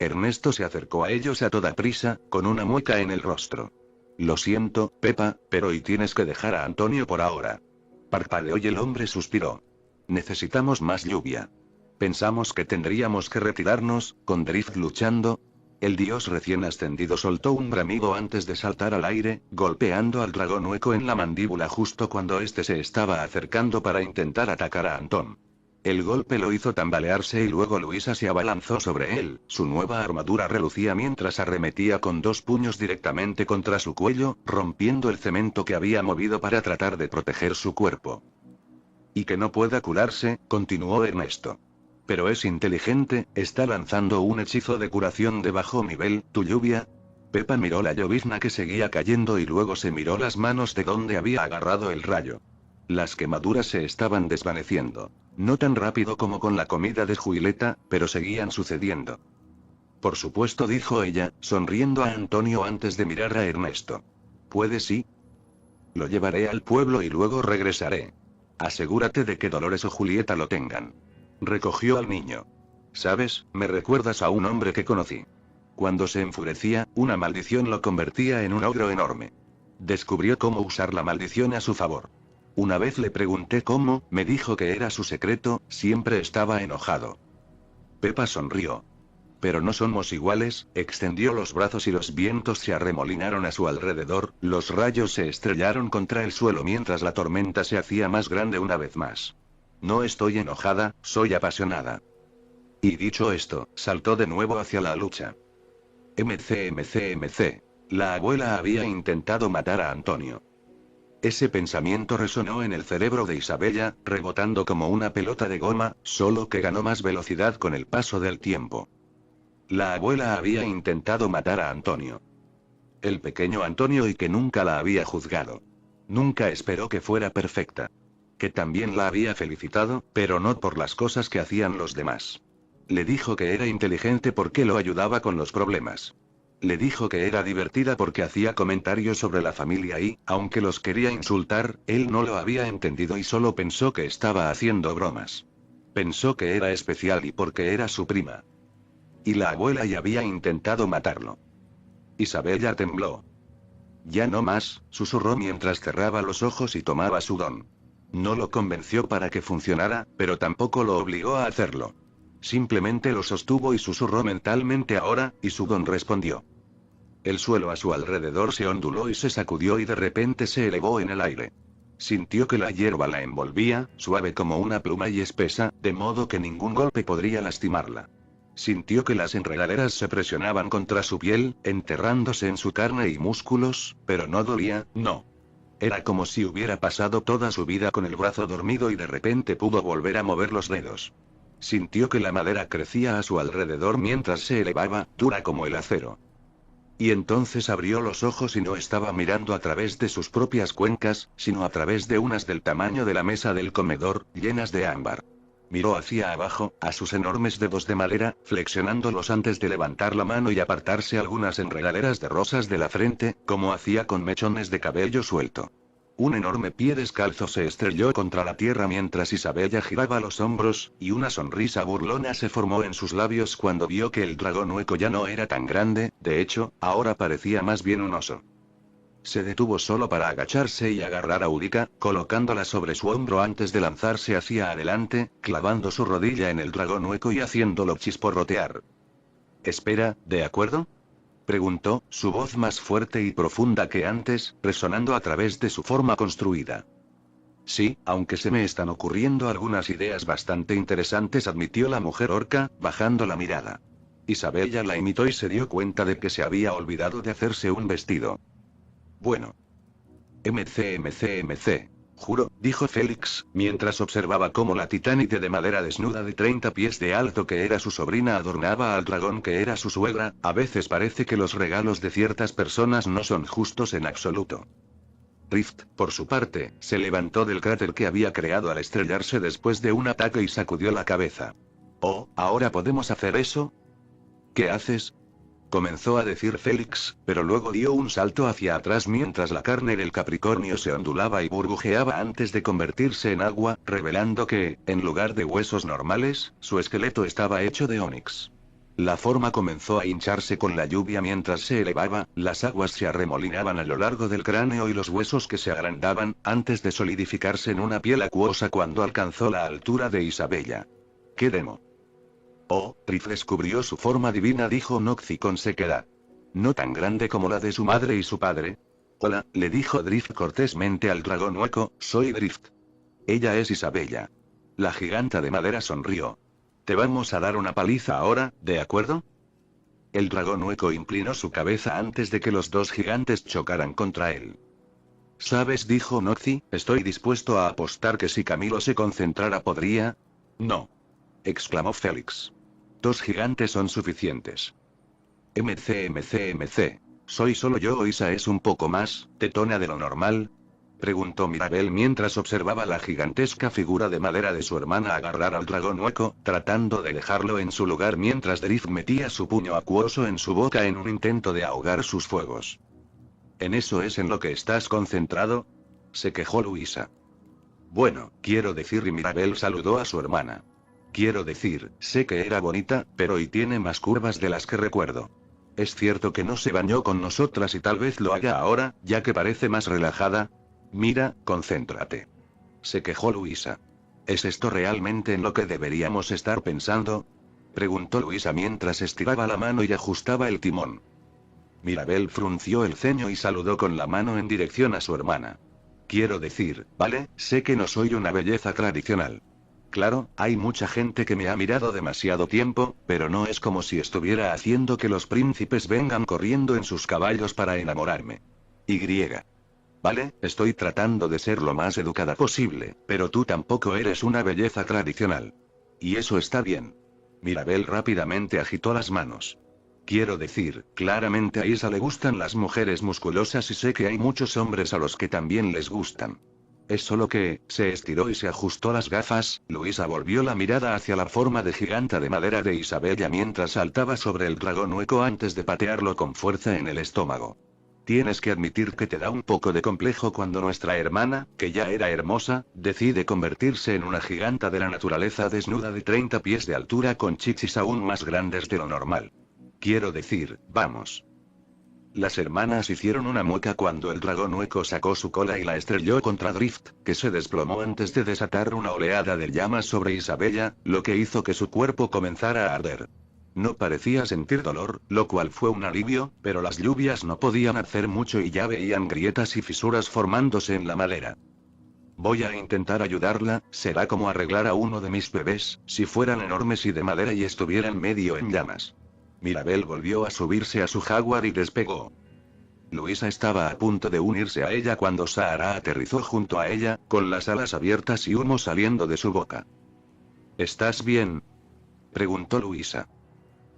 Ernesto se acercó a ellos a toda prisa, con una mueca en el rostro. Lo siento, Pepa, pero hoy tienes que dejar a Antonio por ahora. Parpadeó y el hombre suspiró. Necesitamos más lluvia. Pensamos que tendríamos que retirarnos, con Drift luchando. El dios recién ascendido soltó un bramido antes de saltar al aire, golpeando al dragón hueco en la mandíbula justo cuando este se estaba acercando para intentar atacar a Antón. El golpe lo hizo tambalearse y luego Luisa se abalanzó sobre él, su nueva armadura relucía mientras arremetía con dos puños directamente contra su cuello, rompiendo el cemento que había movido para tratar de proteger su cuerpo. Y que no pueda curarse, continuó Ernesto. Pero es inteligente, está lanzando un hechizo de curación de bajo nivel, ¿tu lluvia? Pepa miró la llovizna que seguía cayendo y luego se miró las manos de donde había agarrado el rayo. Las quemaduras se estaban desvaneciendo. No tan rápido como con la comida de Julieta, pero seguían sucediendo. Por supuesto, dijo ella, sonriendo a Antonio antes de mirar a Ernesto. ¿Puede sí? Lo llevaré al pueblo y luego regresaré. Asegúrate de que Dolores o Julieta lo tengan. Recogió al niño. ¿Sabes? Me recuerdas a un hombre que conocí. Cuando se enfurecía, una maldición lo convertía en un ogro enorme. Descubrió cómo usar la maldición a su favor. Una vez le pregunté cómo, me dijo que era su secreto, siempre estaba enojado. Pepa sonrió. Pero no somos iguales, extendió los brazos y los vientos se arremolinaron a su alrededor, los rayos se estrellaron contra el suelo mientras la tormenta se hacía más grande una vez más. No estoy enojada, soy apasionada. Y dicho esto, saltó de nuevo hacia la lucha. MC. La abuela había intentado matar a Antonio. Ese pensamiento resonó en el cerebro de Isabella, rebotando como una pelota de goma, solo que ganó más velocidad con el paso del tiempo. La abuela había intentado matar a Antonio. El pequeño Antonio y que nunca la había juzgado. Nunca esperó que fuera perfecta. Que también la había felicitado, pero no por las cosas que hacían los demás. Le dijo que era inteligente porque lo ayudaba con los problemas. Le dijo que era divertida porque hacía comentarios sobre la familia y, aunque los quería insultar, él no lo había entendido y solo pensó que estaba haciendo bromas. Pensó que era especial y porque era su prima. Y la abuela ya había intentado matarlo. Isabella tembló. Ya no más, susurró mientras cerraba los ojos y tomaba su don. No lo convenció para que funcionara, pero tampoco lo obligó a hacerlo. Simplemente lo sostuvo y susurró mentalmente ahora, y su don respondió. El suelo a su alrededor se onduló y se sacudió y de repente se elevó en el aire. Sintió que la hierba la envolvía, suave como una pluma y espesa, de modo que ningún golpe podría lastimarla. Sintió que las enredaderas se presionaban contra su piel, enterrándose en su carne y músculos, pero no dolía, no. Era como si hubiera pasado toda su vida con el brazo dormido y de repente pudo volver a mover los dedos. Sintió que la madera crecía a su alrededor mientras se elevaba, dura como el acero. Y entonces abrió los ojos y no estaba mirando a través de sus propias cuencas, sino a través de unas del tamaño de la mesa del comedor, llenas de ámbar. Miró hacia abajo, a sus enormes dedos de madera, flexionándolos antes de levantar la mano y apartarse algunas enredaderas de rosas de la frente, como hacía con mechones de cabello suelto. Un enorme pie descalzo se estrelló contra la tierra mientras Isabella giraba los hombros, y una sonrisa burlona se formó en sus labios cuando vio que el dragón hueco ya no era tan grande, de hecho, ahora parecía más bien un oso. Se detuvo solo para agacharse y agarrar a Úrica, colocándola sobre su hombro antes de lanzarse hacia adelante, clavando su rodilla en el dragón hueco y haciéndolo chisporrotear. Espera, ¿de acuerdo? Preguntó, su voz más fuerte y profunda que antes, resonando a través de su forma construida. Sí, aunque se me están ocurriendo algunas ideas bastante interesantes, admitió la mujer orca, bajando la mirada. Isabella la imitó y se dio cuenta de que se había olvidado de hacerse un vestido. Bueno. MC. Juro, dijo Félix, mientras observaba cómo la titánide de madera desnuda de 30 pies de alto que era su sobrina adornaba al dragón que era su suegra. A veces parece que los regalos de ciertas personas no son justos en absoluto. Rift, por su parte, se levantó del cráter que había creado al estrellarse después de un ataque y sacudió la cabeza. Oh, ¿ahora podemos hacer eso? ¿Qué haces? Comenzó a decir Félix, pero luego dio un salto hacia atrás mientras la carne del Capricornio se ondulaba y burbujeaba antes de convertirse en agua, revelando que, en lugar de huesos normales, su esqueleto estaba hecho de ónix. La forma comenzó a hincharse con la lluvia mientras se elevaba, las aguas se arremolinaban a lo largo del cráneo y los huesos que se agrandaban, antes de solidificarse en una piel acuosa cuando alcanzó la altura de Isabella. ¡Qué demo! Oh, Riff descubrió su forma divina, dijo Noxy con sequedad. ¿No tan grande como la de su madre y su padre? Hola, le dijo Drift cortésmente al dragón hueco, soy Drift. Ella es Isabella. La giganta de madera sonrió. Te vamos a dar una paliza ahora, ¿de acuerdo? El dragón hueco inclinó su cabeza antes de que los dos gigantes chocaran contra él. ¿Sabes? Dijo Noxy, estoy dispuesto a apostar que si Camilo se concentrara podría... No. Exclamó Félix. 2 gigantes son suficientes. MC. ¿Soy solo yo o Isa es un poco más tetona de lo normal? Preguntó Mirabel mientras observaba la gigantesca figura de madera de su hermana agarrar al dragón hueco, tratando de dejarlo en su lugar mientras Drift metía su puño acuoso en su boca en un intento de ahogar sus fuegos. ¿En eso es en lo que estás concentrado? Se quejó Luisa. Bueno, quiero decir, y Mirabel saludó a su hermana. Quiero decir, sé que era bonita, pero hoy tiene más curvas de las que recuerdo. Es cierto que no se bañó con nosotras y tal vez lo haga ahora, ya que parece más relajada. Mira, concéntrate. Se quejó Luisa. ¿Es esto realmente en lo que deberíamos estar pensando? Preguntó Luisa mientras estiraba la mano y ajustaba el timón. Mirabel frunció el ceño y saludó con la mano en dirección a su hermana. Quiero decir, vale, sé que no soy una belleza tradicional. Claro, hay mucha gente que me ha mirado demasiado tiempo, pero no es como si estuviera haciendo que los príncipes vengan corriendo en sus caballos para enamorarme. Vale, estoy tratando de ser lo más educada posible, pero tú tampoco eres una belleza tradicional. Y eso está bien. Mirabel rápidamente agitó las manos. Quiero decir, claramente a Isa le gustan las mujeres musculosas y sé que hay muchos hombres a los que también les gustan. es solo que, se estiró y se ajustó las gafas. Luisa volvió la mirada hacia la forma de giganta de madera de Isabella mientras saltaba sobre el dragón hueco antes de patearlo con fuerza en el estómago. Tienes que admitir que te da un poco de complejo cuando nuestra hermana, que ya era hermosa, decide convertirse en una giganta de la naturaleza desnuda de 30 pies de altura con chichis aún más grandes de lo normal. Quiero decir, vamos. Las hermanas hicieron una mueca cuando el dragón hueco sacó su cola y la estrelló contra Drift, que se desplomó antes de desatar una oleada de llamas sobre Isabella, lo que hizo que su cuerpo comenzara a arder. No parecía sentir dolor, lo cual fue un alivio, pero las lluvias no podían hacer mucho y ya veían grietas y fisuras formándose en la madera. Voy a intentar ayudarla, será como arreglar a uno de mis bebés, si fueran enormes y de madera y estuvieran medio en llamas. Mirabel volvió a subirse a su jaguar y despegó. Luisa estaba a punto de unirse a ella cuando Sahara aterrizó junto a ella, con las alas abiertas y humo saliendo de su boca. ¿Estás bien?, preguntó Luisa.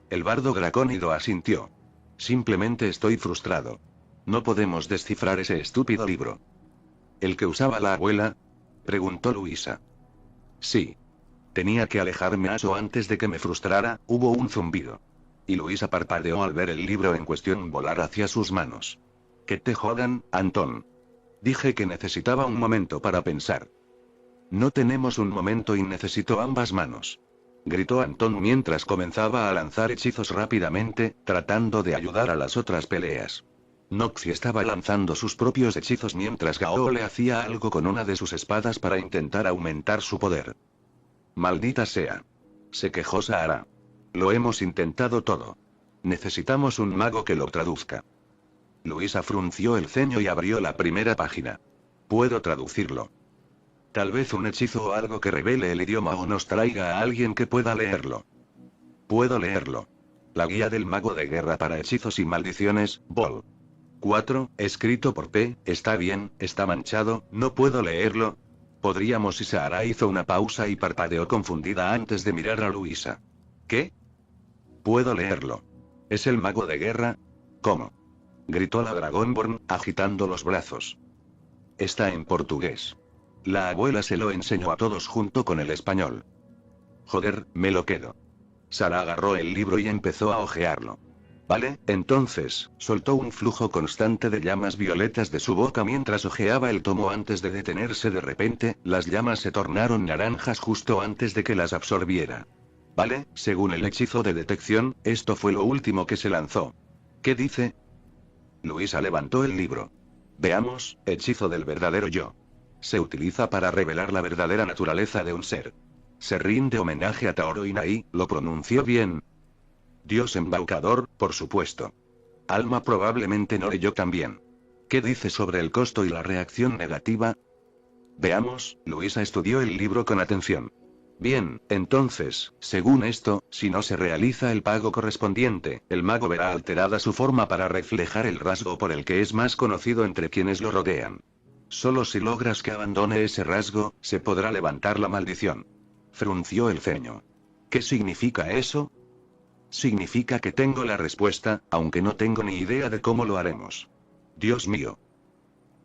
El bardo dracónido asintió. Simplemente estoy frustrado. No podemos descifrar ese estúpido libro. ¿El que usaba la abuela?, preguntó Luisa. Sí. Tenía que alejarme a eso antes de que me frustrara. Hubo un zumbido. Y Luisa parpadeó al ver el libro en cuestión volar hacia sus manos. Que te jodan, Antón. Dije que necesitaba un momento para pensar. No tenemos un momento y necesito ambas manos. Gritó Antón mientras comenzaba a lanzar hechizos rápidamente, tratando de ayudar a las otras peleas. Noxie estaba lanzando sus propios hechizos mientras Gao le hacía algo con una de sus espadas para intentar aumentar su poder. Maldita sea. Se quejó Sahara. Lo hemos intentado todo. Necesitamos un mago que lo traduzca. Luisa frunció el ceño y abrió la primera página. Puedo traducirlo. Tal vez un hechizo o algo que revele el idioma o nos traiga a alguien que pueda leerlo. Puedo leerlo. La guía del mago de guerra para hechizos y maldiciones, Vol. 4, escrito por P, está bien, está manchado, no puedo leerlo. Podríamos. Y Sahara hizo una pausa y parpadeó confundida antes de mirar a Luisa. ¿Qué? Puedo leerlo. ¿Es el mago de guerra? ¿Cómo? Gritó la Dragonborn, agitando los brazos. Está en portugués. La abuela se lo enseñó a todos junto con el español. Joder, me lo quedo. Sara agarró el libro y empezó a hojearlo. Vale, entonces, soltó un flujo constante de llamas violetas de su boca mientras hojeaba el tomo antes de detenerse de repente. Las llamas se tornaron naranjas justo antes de que las absorbiera. Vale, según el hechizo de detección, esto fue lo último que se lanzó. ¿Qué dice? Luisa levantó el libro. Veamos, hechizo del verdadero yo. Se utiliza para revelar la verdadera naturaleza de un ser. Se rinde homenaje a Taoro Inai, ¿lo pronunció bien? Dios embaucador, por supuesto. Alma probablemente no leyó también. ¿Qué dice sobre el costo y la reacción negativa? Veamos, Luisa estudió el libro con atención. Bien, entonces, según esto, si no se realiza el pago correspondiente, el mago verá alterada su forma para reflejar el rasgo por el que es más conocido entre quienes lo rodean. Solo si logras que abandone ese rasgo, se podrá levantar la maldición. Frunció el ceño. ¿Qué significa eso? Significa que tengo la respuesta, aunque no tengo ni idea de cómo lo haremos. Dios mío.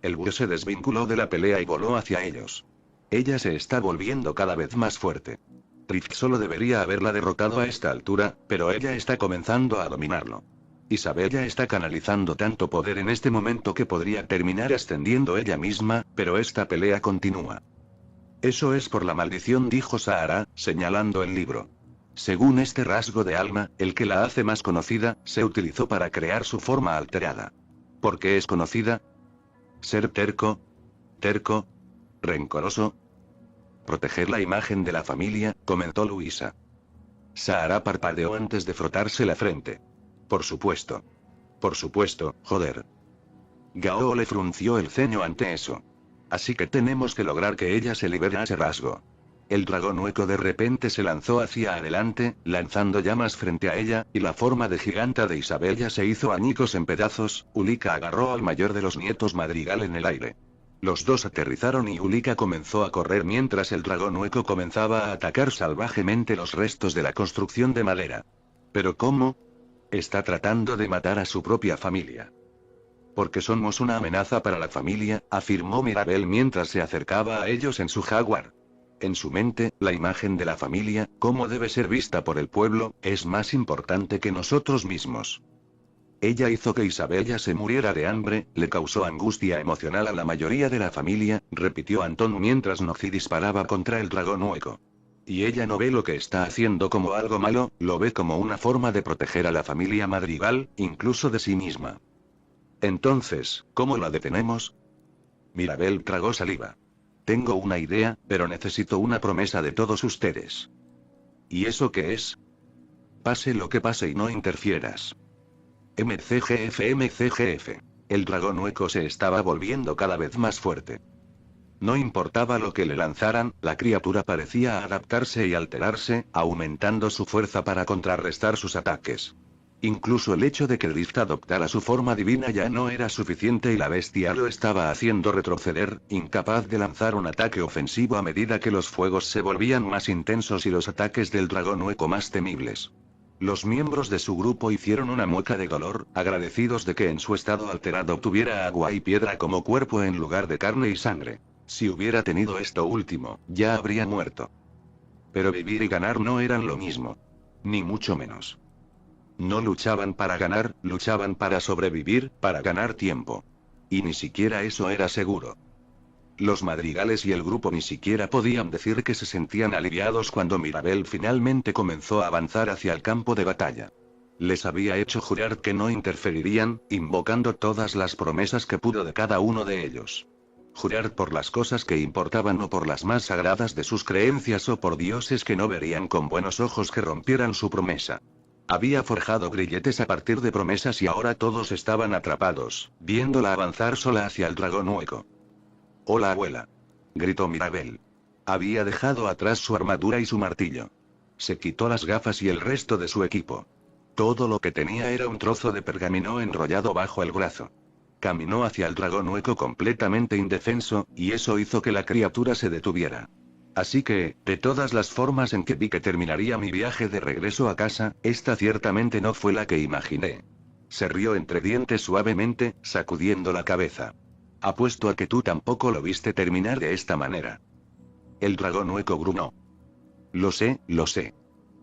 El búho se desvinculó de la pelea y voló hacia ellos. Ella se está volviendo cada vez más fuerte. Rift solo debería haberla derrotado a esta altura, pero ella está comenzando a dominarlo. Isabella está canalizando tanto poder en este momento que podría terminar ascendiendo ella misma, pero esta pelea continúa. Eso es por la maldición, dijo Sahara, señalando el libro. Según este rasgo de alma, el que la hace más conocida, se utilizó para crear su forma alterada. ¿Por qué es conocida? Ser terco. Terco. Rencoroso. Proteger la imagen de la familia, comentó Luisa. Sahara parpadeó antes de frotarse la frente. Por supuesto. Por supuesto, joder. Gao le frunció el ceño ante eso. Así que tenemos que lograr que ella se libere a ese rasgo. El dragón hueco de repente se lanzó hacia adelante, lanzando llamas frente a ella, y la forma de giganta de Isabella se hizo añicos en pedazos. Ulika agarró al mayor de los nietos Madrigal en el aire. Los dos aterrizaron y Ulika comenzó a correr mientras el dragón hueco comenzaba a atacar salvajemente los restos de la construcción de madera. ¿Pero cómo? Está tratando de matar a su propia familia. Porque somos una amenaza para la familia, afirmó Mirabel mientras se acercaba a ellos en su jaguar. En su mente, la imagen de la familia, como debe ser vista por el pueblo, es más importante que nosotros mismos. Ella hizo que Isabella se muriera de hambre, le causó angustia emocional a la mayoría de la familia, repitió Antón mientras Nozi disparaba contra el dragón hueco. Y ella no ve lo que está haciendo como algo malo, lo ve como una forma de proteger a la familia Madrigal, incluso de sí misma. Entonces, ¿cómo la detenemos? Mirabel tragó saliva. Tengo una idea, pero necesito una promesa de todos ustedes. ¿Y eso qué es? Pase lo que pase y no interfieras. MCGF. El dragón hueco se estaba volviendo cada vez más fuerte. No importaba lo que le lanzaran, la criatura parecía adaptarse y alterarse, aumentando su fuerza para contrarrestar sus ataques. Incluso el hecho de que Drift adoptara su forma divina ya no era suficiente y la bestia lo estaba haciendo retroceder, incapaz de lanzar un ataque ofensivo a medida que los fuegos se volvían más intensos y los ataques del dragón hueco más temibles. Los miembros de su grupo hicieron una mueca de dolor, agradecidos de que en su estado alterado tuviera agua y piedra como cuerpo en lugar de carne y sangre. Si hubiera tenido esto último, ya habría muerto. Pero vivir y ganar no eran lo mismo. Ni mucho menos. No luchaban para ganar, luchaban para sobrevivir, para ganar tiempo. Y ni siquiera eso era seguro. Los madrigales y el grupo ni siquiera podían decir que se sentían aliviados cuando Mirabel finalmente comenzó a avanzar hacia el campo de batalla. Les había hecho jurar que no interferirían, invocando todas las promesas que pudo de cada uno de ellos. Jurar por las cosas que importaban o por las más sagradas de sus creencias o por dioses que no verían con buenos ojos que rompieran su promesa. Había forjado grilletes a partir de promesas y ahora todos estaban atrapados, viéndola avanzar sola hacia el dragón hueco. «Hola, abuela», gritó Mirabel. Había dejado atrás su armadura y su martillo. Se quitó las gafas y el resto de su equipo. Todo lo que tenía era un trozo de pergamino enrollado bajo el brazo. Caminó hacia el dragón hueco completamente indefenso, y eso hizo que la criatura se detuviera. Así que, de todas las formas en que vi que terminaría mi viaje de regreso a casa, esta ciertamente no fue la que imaginé. Se rió entre dientes suavemente, sacudiendo la cabeza. Apuesto a que tú tampoco lo viste terminar de esta manera. El dragón hueco gruñó. Lo sé, lo sé.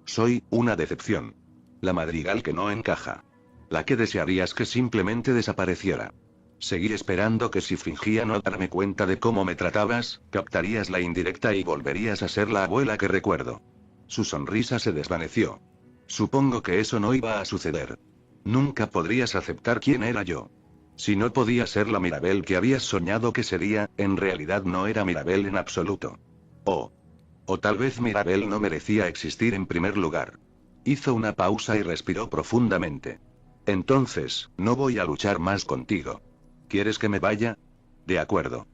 Soy una decepción. La madrigal que no encaja. La que desearías que simplemente desapareciera. Seguí esperando que si fingía no darme cuenta de cómo me tratabas, captarías la indirecta y volverías a ser la abuela que recuerdo. Su sonrisa se desvaneció. Supongo que eso no iba a suceder. Nunca podrías aceptar quién era yo. Si no podía ser la Mirabel que habías soñado que sería, en realidad no era Mirabel en absoluto. O tal vez Mirabel no merecía existir en primer lugar. Hizo una pausa y respiró profundamente. Entonces, no voy a luchar más contigo. ¿Quieres que me vaya? De acuerdo.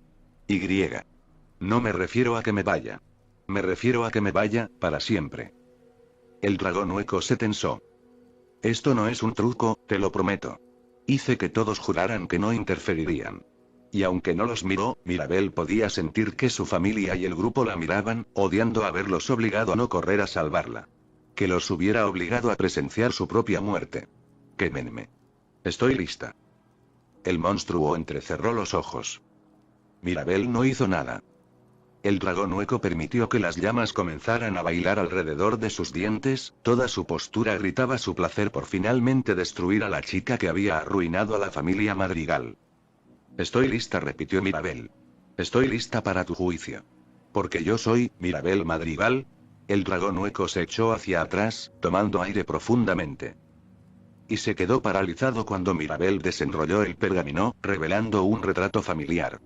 Y. No me refiero a que me vaya. Me refiero a que me vaya, para siempre. El dragón hueco se tensó. Esto no es un truco, te lo prometo. Hice que todos juraran que no interferirían. Y aunque no los miró, Mirabel podía sentir que su familia y el grupo la miraban, odiando haberlos obligado a no correr a salvarla. Que los hubiera obligado a presenciar su propia muerte. Quémenme. Estoy lista. El monstruo entrecerró los ojos. Mirabel no hizo nada. El dragón hueco permitió que las llamas comenzaran a bailar alrededor de sus dientes, toda su postura gritaba su placer por finalmente destruir a la chica que había arruinado a la familia Madrigal. Estoy lista, repitió Mirabel. Estoy lista para tu juicio. Porque yo soy, Mirabel Madrigal. El dragón hueco se echó hacia atrás, tomando aire profundamente. Y se quedó paralizado cuando Mirabel desenrolló el pergamino, revelando un retrato familiar.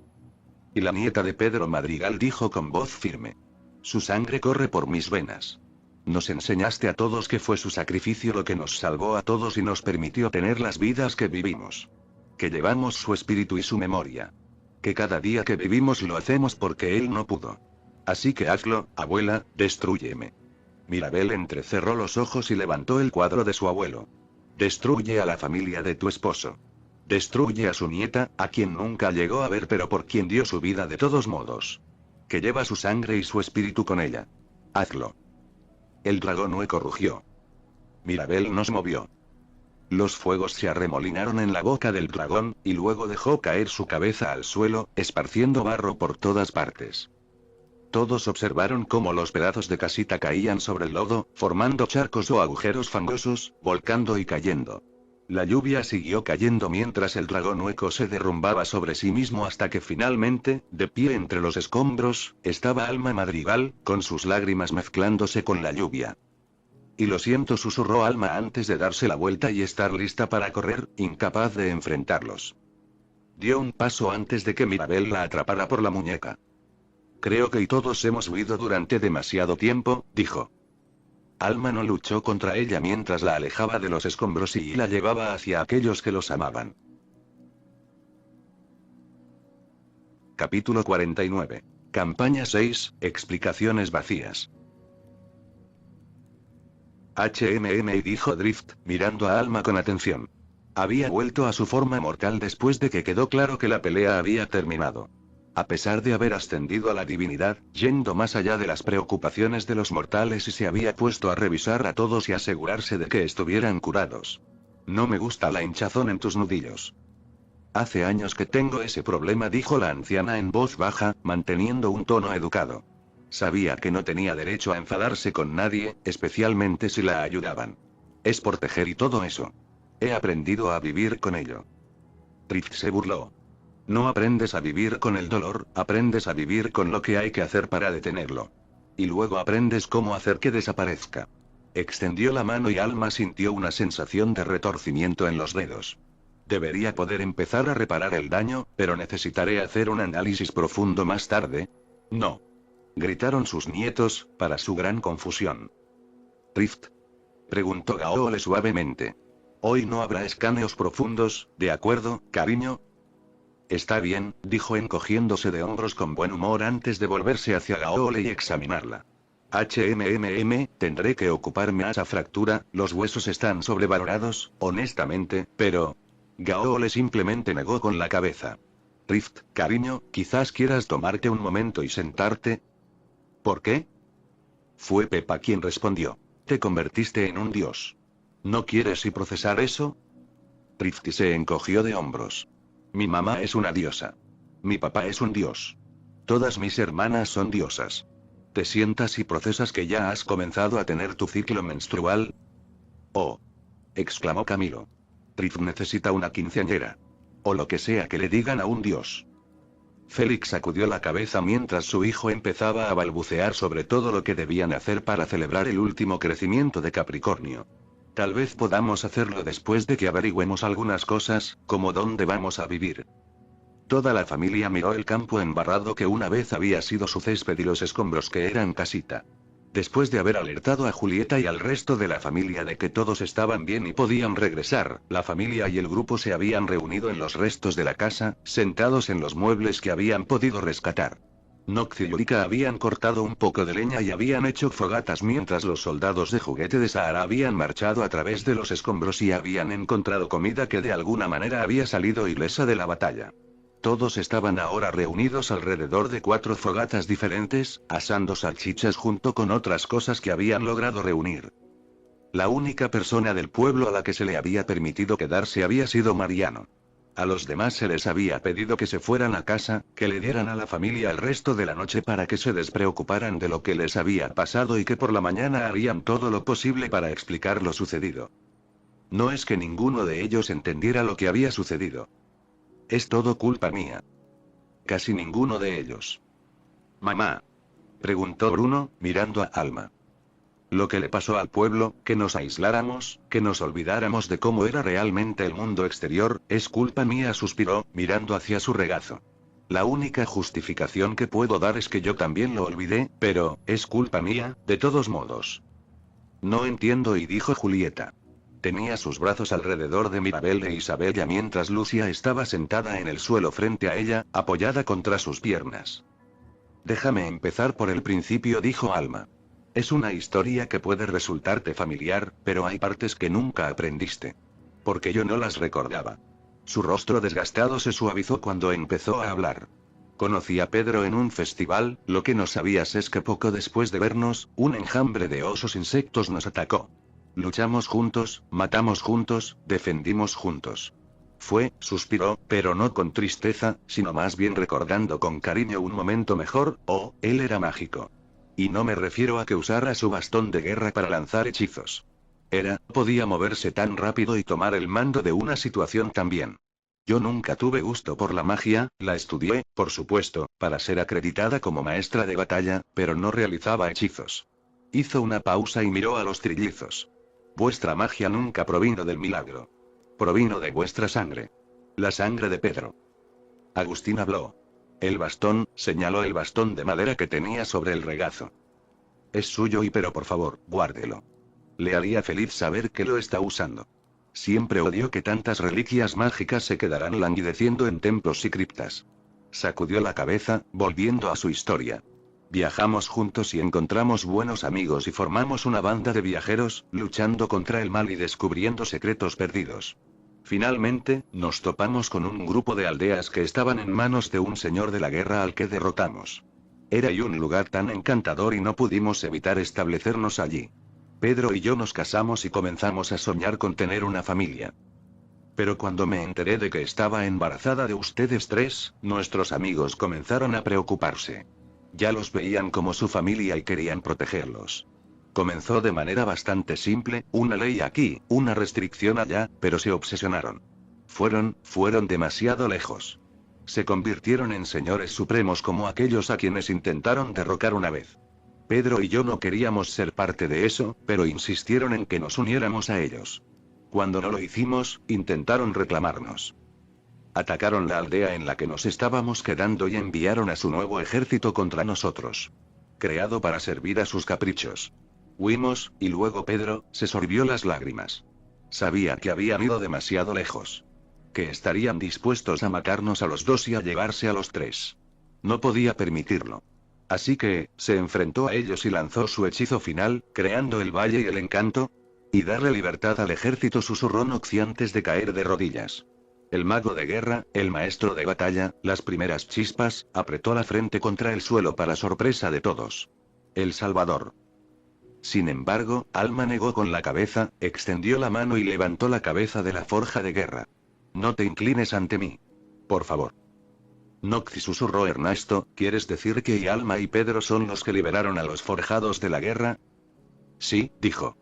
Y la nieta de Pedro Madrigal dijo con voz firme. Su sangre corre por mis venas. Nos enseñaste a todos que fue su sacrificio lo que nos salvó a todos y nos permitió tener las vidas que vivimos. Que llevamos su espíritu y su memoria. Que cada día que vivimos lo hacemos porque él no pudo. Así que hazlo, abuela, destrúyeme. Mirabel entrecerró los ojos y levantó el cuadro de su abuelo. Destruye a la familia de tu esposo. Destruye a su nieta, a quien nunca llegó a ver pero por quien dio su vida de todos modos. Que lleva su sangre y su espíritu con ella. Hazlo. El dragón hueco rugió. Mirabel no se movió. Los fuegos se arremolinaron en la boca del dragón, y luego dejó caer su cabeza al suelo, esparciendo barro por todas partes. Todos observaron cómo los pedazos de casita caían sobre el lodo, formando charcos o agujeros fangosos, volcando y cayendo. La lluvia siguió cayendo mientras el dragón hueco se derrumbaba sobre sí mismo hasta que finalmente, de pie entre los escombros, estaba Alma Madrigal, con sus lágrimas mezclándose con la lluvia. Y lo siento, susurró Alma antes de darse la vuelta y estar lista para correr, incapaz de enfrentarlos. Dio un paso antes de que Mirabel la atrapara por la muñeca. Creo que todos hemos huido durante demasiado tiempo, dijo. Alma no luchó contra ella mientras la alejaba de los escombros y la llevaba hacia aquellos que los amaban. Capítulo 49. Campaña 6, explicaciones vacías. Dijo Drift, mirando a Alma con atención. Había vuelto a su forma mortal después de que quedó claro que la pelea había terminado. A pesar de haber ascendido a la divinidad, yendo más allá de las preocupaciones de los mortales y se había puesto a revisar a todos y asegurarse de que estuvieran curados. No me gusta la hinchazón en tus nudillos. Hace años que tengo ese problema, dijo la anciana en voz baja, manteniendo un tono educado. Sabía que no tenía derecho a enfadarse con nadie, especialmente si la ayudaban. Es por tejer y todo eso. He aprendido a vivir con ello. Rift se burló. No aprendes a vivir con el dolor, aprendes a vivir con lo que hay que hacer para detenerlo. Y luego aprendes cómo hacer que desaparezca. Extendió la mano y Alma sintió una sensación de retorcimiento en los dedos. Debería poder empezar a reparar el daño, pero necesitaré hacer un análisis profundo más tarde. No. Gritaron sus nietos, para su gran confusión. ¿Rift? Preguntó Gaole suavemente. Hoy no habrá escaneos profundos, ¿de acuerdo, cariño? Está bien, dijo encogiéndose de hombros con buen humor antes de volverse hacia Gaole y examinarla. Tendré que ocuparme a esa fractura, los huesos están sobrevalorados, honestamente, pero... Gaole simplemente negó con la cabeza. Rift, cariño, quizás quieras tomarte un momento y sentarte. ¿Por qué? Fue Pepa quien respondió. Te convertiste en un dios. ¿No quieres procesar eso? Rift se encogió de hombros. Mi mamá es una diosa. Mi papá es un dios. Todas mis hermanas son diosas. ¿Te sientas y procesas que ya has comenzado a tener tu ciclo menstrual? Oh. Exclamó Camilo. Rift necesita una quinceañera. O lo que sea que le digan a un dios. Félix sacudió la cabeza mientras su hijo empezaba a balbucear sobre todo lo que debían hacer para celebrar el último crecimiento de Capricornio. Tal vez podamos hacerlo después de que averigüemos algunas cosas, como dónde vamos a vivir. Toda la familia miró el campo embarrado que una vez había sido su césped y los escombros que eran casita. Después de haber alertado a Julieta y al resto de la familia de que todos estaban bien y podían regresar, la familia y el grupo se habían reunido en los restos de la casa, sentados en los muebles que habían podido rescatar. Nox y Yurika habían cortado un poco de leña y habían hecho fogatas mientras los soldados de juguete de Sahara habían marchado a través de los escombros y habían encontrado comida que de alguna manera había salido ilesa de la batalla. Todos estaban ahora reunidos alrededor de 4 fogatas diferentes, asando salchichas junto con otras cosas que habían logrado reunir. La única persona del pueblo a la que se le había permitido quedarse había sido Mariano. A los demás se les había pedido que se fueran a casa, que le dieran a la familia el resto de la noche para que se despreocuparan de lo que les había pasado y que por la mañana harían todo lo posible para explicar lo sucedido. No es que ninguno de ellos entendiera lo que había sucedido. Es todo culpa mía. Casi ninguno de ellos. Mamá. Preguntó Bruno, mirando a Alma. Lo que le pasó al pueblo, que nos aisláramos, que nos olvidáramos de cómo era realmente el mundo exterior, es culpa mía, suspiró, mirando hacia su regazo. La única justificación que puedo dar es que yo también lo olvidé, pero, es culpa mía, de todos modos. No entiendo, y dijo Julieta. Tenía sus brazos alrededor de Mirabel e Isabella mientras Lucia estaba sentada en el suelo frente a ella, apoyada contra sus piernas. Déjame empezar por el principio, dijo Alma. Es una historia que puede resultarte familiar, pero hay partes que nunca aprendiste. Porque yo no las recordaba. Su rostro desgastado se suavizó cuando empezó a hablar. Conocí a Pedro en un festival, lo que no sabías es que poco después de vernos, un enjambre de osos insectos nos atacó. Luchamos juntos, matamos juntos, defendimos juntos. Suspiró, pero no con tristeza, sino más bien recordando con cariño un momento mejor. Él era mágico. Y no me refiero a que usara su bastón de guerra para lanzar hechizos. Podía moverse tan rápido y tomar el mando de una situación tan bien. Yo nunca tuve gusto por la magia, la estudié, por supuesto, para ser acreditada como maestra de batalla, pero no realizaba hechizos. Hizo una pausa y miró a los trillizos. Vuestra magia nunca provino del milagro. Provino de vuestra sangre. La sangre de Pedro. Agustín habló. El bastón, señaló el bastón de madera que tenía sobre el regazo. Es suyo pero por favor, guárdelo. Le haría feliz saber que lo está usando. Siempre odió que tantas reliquias mágicas se quedaran languideciendo en templos y criptas. Sacudió la cabeza, volviendo a su historia. Viajamos juntos y encontramos buenos amigos y formamos una banda de viajeros, luchando contra el mal y descubriendo secretos perdidos. Finalmente, nos topamos con un grupo de aldeas que estaban en manos de un señor de la guerra al que derrotamos. Era un lugar tan encantador y no pudimos evitar establecernos allí. Pedro y yo nos casamos y comenzamos a soñar con tener una familia. Pero cuando me enteré de que estaba embarazada de ustedes tres, nuestros amigos comenzaron a preocuparse. Ya los veían como su familia y querían protegerlos. Comenzó de manera bastante simple, una ley aquí, una restricción allá, pero se obsesionaron. Fueron demasiado lejos. Se convirtieron en señores supremos como aquellos a quienes intentaron derrocar una vez. Pedro y yo no queríamos ser parte de eso, pero insistieron en que nos uniéramos a ellos. Cuando no lo hicimos, intentaron reclamarnos. Atacaron la aldea en la que nos estábamos quedando y enviaron a su nuevo ejército contra nosotros. Creado para servir a sus caprichos. Huimos, y luego Pedro se sorbió las lágrimas. Sabía que habían ido demasiado lejos. Que estarían dispuestos a matarnos a los dos y a llevarse a los tres. No podía permitirlo. Así que, se enfrentó a ellos y lanzó su hechizo final, creando el valle y el encanto. Y darle libertad al ejército, susurró Noxy antes de caer de rodillas. El mago de guerra, el maestro de batalla, las primeras chispas, apretó la frente contra el suelo para sorpresa de todos. El Salvador. Sin embargo, Alma negó con la cabeza, extendió la mano y levantó la cabeza de la forja de guerra. No te inclines ante mí. Por favor. Noxy, susurró Ernesto, ¿quieres decir que Alma y Pedro son los que liberaron a los forjados de la guerra? Sí, dijo.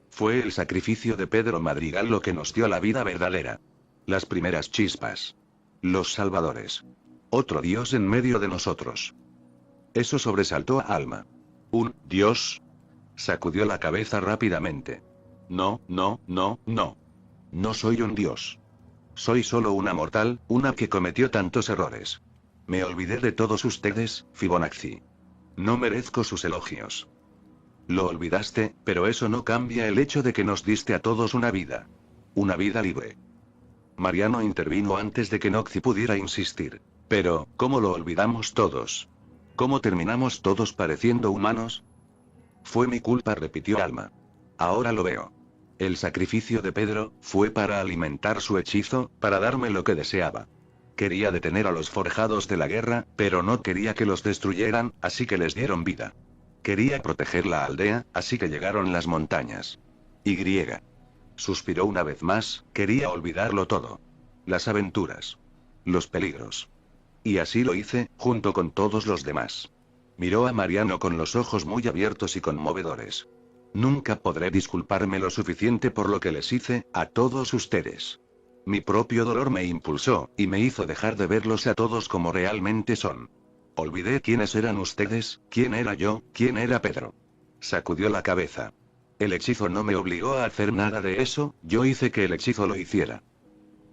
Fue el sacrificio de Pedro Madrigal lo que nos dio la vida verdadera. Las primeras chispas. Los salvadores. Otro dios en medio de nosotros. Eso sobresaltó a Alma. ¿Un dios? Sacudió la cabeza rápidamente. No. No soy un dios. Soy solo una mortal, una que cometió tantos errores. Me olvidé de todos ustedes, Fibonacci. No merezco sus elogios. Lo olvidaste, pero eso no cambia el hecho de que nos diste a todos una vida. Una vida libre. Mariano intervino antes de que Noxy pudiera insistir. Pero, ¿cómo lo olvidamos todos? ¿Cómo terminamos todos pareciendo humanos? Fue mi culpa, repitió Alma. Ahora lo veo. El sacrificio de Pedro fue para alimentar su hechizo, para darme lo que deseaba. Quería detener a los forjados de la guerra, pero no quería que los destruyeran, así que les dieron vida. Quería proteger la aldea, así que llegaron las montañas. Y. Suspiró una vez más, quería olvidarlo todo. Las aventuras. Los peligros. Y así lo hice, junto con todos los demás. Miró a Mariano con los ojos muy abiertos y conmovedores. Nunca podré disculparme lo suficiente por lo que les hice, a todos ustedes. Mi propio dolor me impulsó, y me hizo dejar de verlos a todos como realmente son. Olvidé quiénes eran ustedes, quién era yo, quién era Pedro. Sacudió la cabeza. El hechizo no me obligó a hacer nada de eso, yo hice que el hechizo lo hiciera.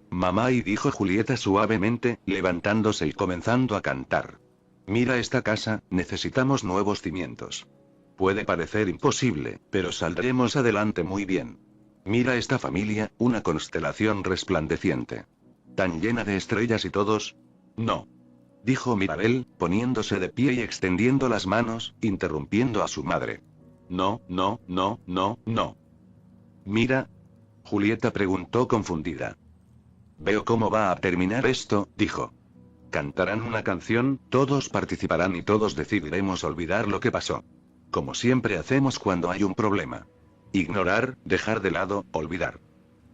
Mamá, y dijo Julieta suavemente, levantándose y comenzando a cantar. Mira esta casa, necesitamos nuevos cimientos. Puede parecer imposible, pero saldremos adelante muy bien. Mira esta familia, una constelación resplandeciente. Tan llena de estrellas y todos. No. Dijo Mirabel, poniéndose de pie y extendiendo las manos, interrumpiendo a su madre. No. Mira. Julieta preguntó confundida. Veo cómo va a terminar esto, dijo. Cantarán una canción, todos participarán y todos decidiremos olvidar lo que pasó. Como siempre hacemos cuando hay un problema. Ignorar, dejar de lado, olvidar.